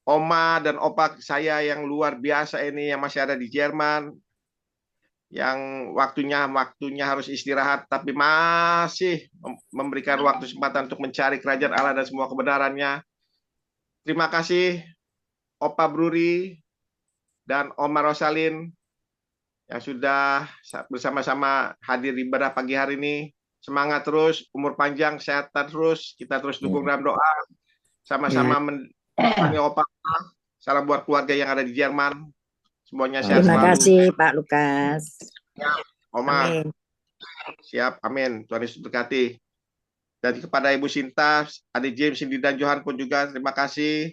Oma dan Opa saya yang luar biasa ini yang masih ada di Jerman. Yang waktunya harus istirahat, tapi masih memberikan waktu kesempatan untuk mencari kerajaan Allah dan semua kebenarannya. Terima kasih Opa Bruri dan Oma Rosalin yang sudah bersama-sama hadir di ibadah pagi hari ini. Semangat terus, umur panjang, sehat terus. Kita terus dukung dalam doa. Sama-sama menemani Opa. Salam buat keluarga yang ada di Jerman. Semuanya sehat Terima selalu. kasih Pak Lukas. Ya, Oma. Amin. Siap, amin. Tuhan Yesus berkati. Dan kepada Ibu Sinta, Adik James, Cindy, dan Johan pun juga terima kasih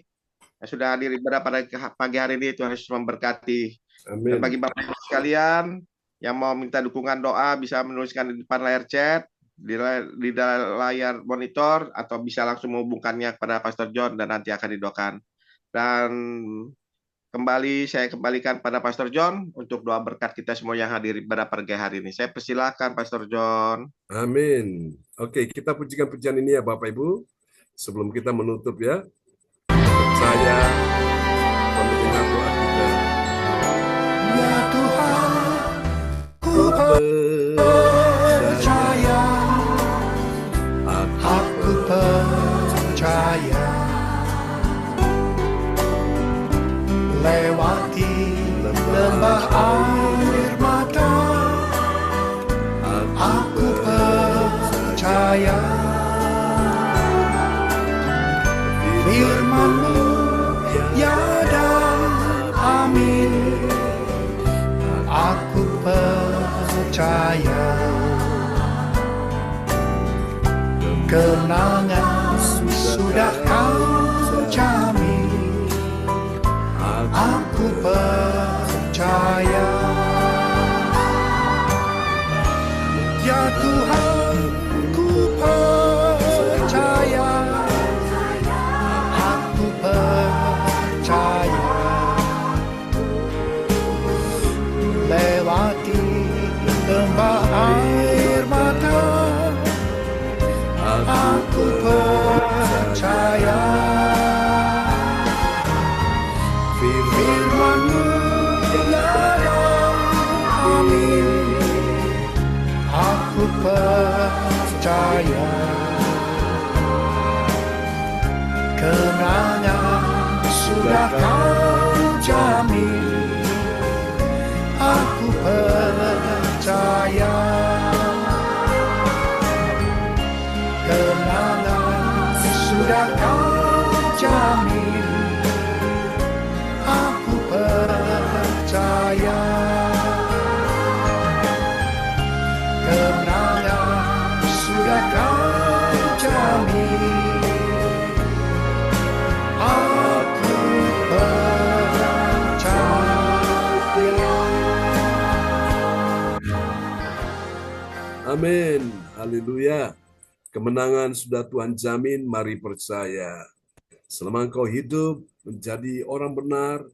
yang sudah hadir ibadah pada pagi hari ini. Tuhan Yesus memberkati. Amin. Dan bagi Bapak Ibu sekalian yang mau minta dukungan doa bisa menuliskan di depan layar chat, di layar monitor, atau bisa langsung menghubungkannya kepada Pastor John dan nanti akan didoakan. Dan kembali saya kembalikan pada Pastor John untuk doa berkat kita semua yang hadir pada pagi hari ini. Saya persilakan Pastor John. Amin. Oke, kita pujikan pujian ini ya Bapak Ibu. Sebelum kita menutup ya. Percaya mendengar doa kita. Ya Tuhan, ku percaya, aku percaya. Lewati lembah air mata, aku percaya. Firman-Mu ya dan amin, aku percaya. Kenangan sudah Kau jamin, aku percaya. Ya Tuhan, ku percaya, aku percaya. Lewati lembah air mata, aku percaya. Firman-Mu ya dan amin, aku percaya. Kenangan sudah Kau jamin, aku percaya. Amin. Haleluya. Kemenangan sudah Tuhan jamin, mari percaya. Selama engkau hidup menjadi orang benar,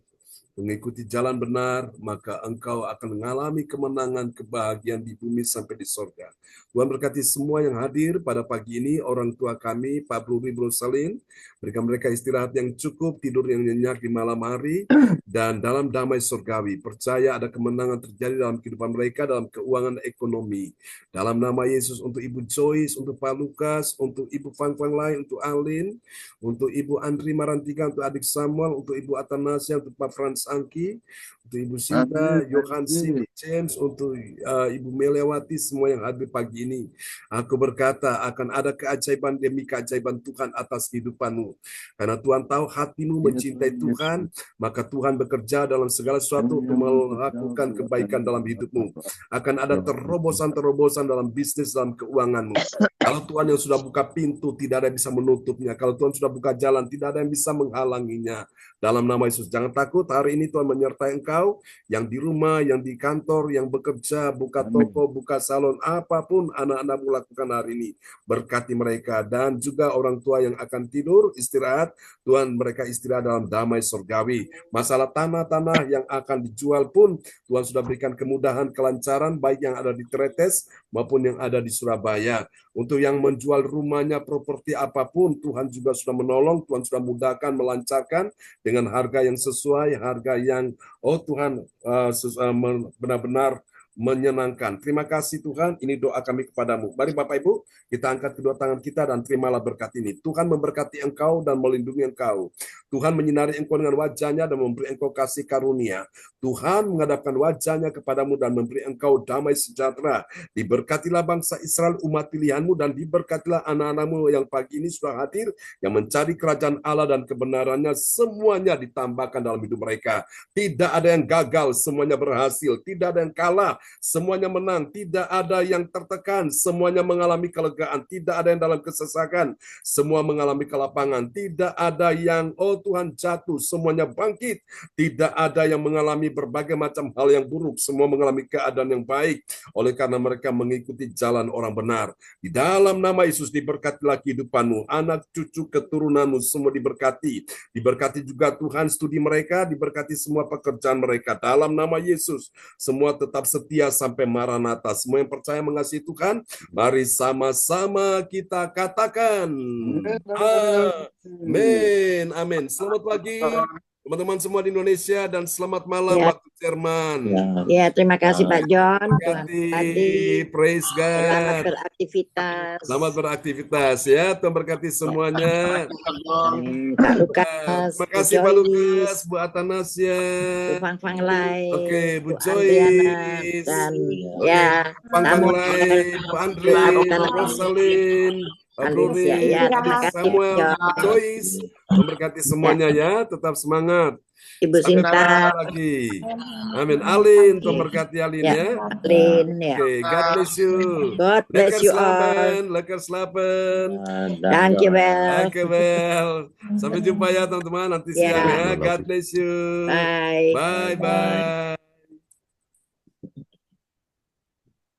mengikuti jalan benar, maka engkau akan mengalami kemenangan, kebahagiaan di bumi sampai di surga. Tuhan berkati semua yang hadir pada pagi ini, orang tua kami, Pak Bruri Bro Salim, berikan mereka istirahat yang cukup, tidur yang nyenyak di malam hari, dan dalam damai surgawi. Percaya ada kemenangan terjadi dalam kehidupan mereka, dalam keuangan ekonomi. Dalam nama Yesus, untuk Ibu Joyce, untuk Pak Lukas, untuk Ibu Fang Lai, untuk Alin, untuk Ibu Andri Marantika, untuk adik Samuel, untuk Ibu Atanasia, untuk Pak Frans Angki, untuk Ibu Sinta, Johan Simi, James, untuk Ibu Melewati, semua yang hadir pagi ini. Aku berkata akan ada keajaiban demi keajaiban Tuhan atas kehidupanmu. Karena Tuhan tahu hatimu mencintai Tuhan, maka Tuhan bekerja dalam segala sesuatu untuk melakukan kebaikan dalam hidupmu. Akan ada terobosan-terobosan dalam bisnis, dalam keuanganmu. Kalau Tuhan yang sudah buka pintu, tidak ada yang bisa menutupnya. Kalau Tuhan sudah buka jalan, tidak ada yang bisa menghalanginya. Dalam nama Yesus, jangan takut. Hari ini Tuhan menyertai engkau, yang di rumah, yang di kantor, yang bekerja, buka toko, buka salon, apapun anak-anakmu lakukan hari ini. Berkati mereka, dan juga orang tua yang akan tidur, istirahat, Tuhan mereka istirahat dalam damai surgawi. Masalah tanah-tanah yang akan dijual pun, Tuhan sudah berikan kemudahan, kelancaran, baik yang ada di Tretes maupun yang ada di Surabaya. Untuk yang menjual rumahnya, properti apapun, Tuhan juga sudah menolong, Tuhan sudah mudahkan, melancarkan dengan harga yang sesuai, harga yang, oh Tuhan, benar-benar menyenangkan. Terima kasih Tuhan, ini doa kami kepadamu. Mari Bapak Ibu, kita angkat kedua tangan kita dan terimalah berkat ini. Tuhan memberkati engkau dan melindungi engkau. Tuhan menyinari engkau dengan wajahnya dan memberi engkau kasih karunia. Tuhan menghadapkan wajahnya kepadamu dan memberi engkau damai sejahtera. Diberkatilah bangsa Israel, umat pilihanmu, dan diberkatilah anak-anakmu yang pagi ini sudah hadir, yang mencari kerajaan Allah dan kebenarannya, semuanya ditambahkan dalam hidup mereka. Tidak ada yang gagal, semuanya berhasil. Tidak ada yang kalah, semuanya menang. Tidak ada yang tertekan, semuanya mengalami kelegaan. Tidak ada yang dalam kesesakan, semua mengalami kelapangan. Tidak ada yang, oh Tuhan, jatuh, semuanya bangkit. Tidak ada yang mengalami berbagai macam hal yang buruk, semua mengalami keadaan yang baik, oleh karena mereka mengikuti jalan orang benar. Di dalam nama Yesus diberkatilah kehidupanmu, anak cucu keturunanmu semua diberkati. Diberkati juga Tuhan studi mereka, diberkati semua pekerjaan mereka. Dalam nama Yesus, semua tetap setia sampai Maranatha. Semua yang percaya mengasihi Tuhan, mari sama-sama kita katakan amin. Amin. Selamat pagi teman-teman semua di Indonesia, dan selamat malam waktu Jerman. Ya, terima kasih Pak John. Tuhan berkati. Praise God. Selamat beraktivitas. Selamat beraktivitas ya. Tuhan berkati semuanya. Pak Lukas. Terima kasih Pak Lukas, Bu Atanasia. Bu Fang Lai. Oke, Bu Adriana, Joyce. dan ya, Fang Lai, Bu Andre, Bu Rosalin. Pak Bruri, Samuel, Joyce, memberkati semuanya ya, tetap semangat. Ibu Sinta lagi. Amin. Alin, memberkati Alin ya. Alin ya. Oke, God bless you. God bless you all. Lekker slapen. Thank you, Bel. Thank you, Bel. Sampai jumpa ya teman-teman nanti siang ya. God bless you. Bye. Bye.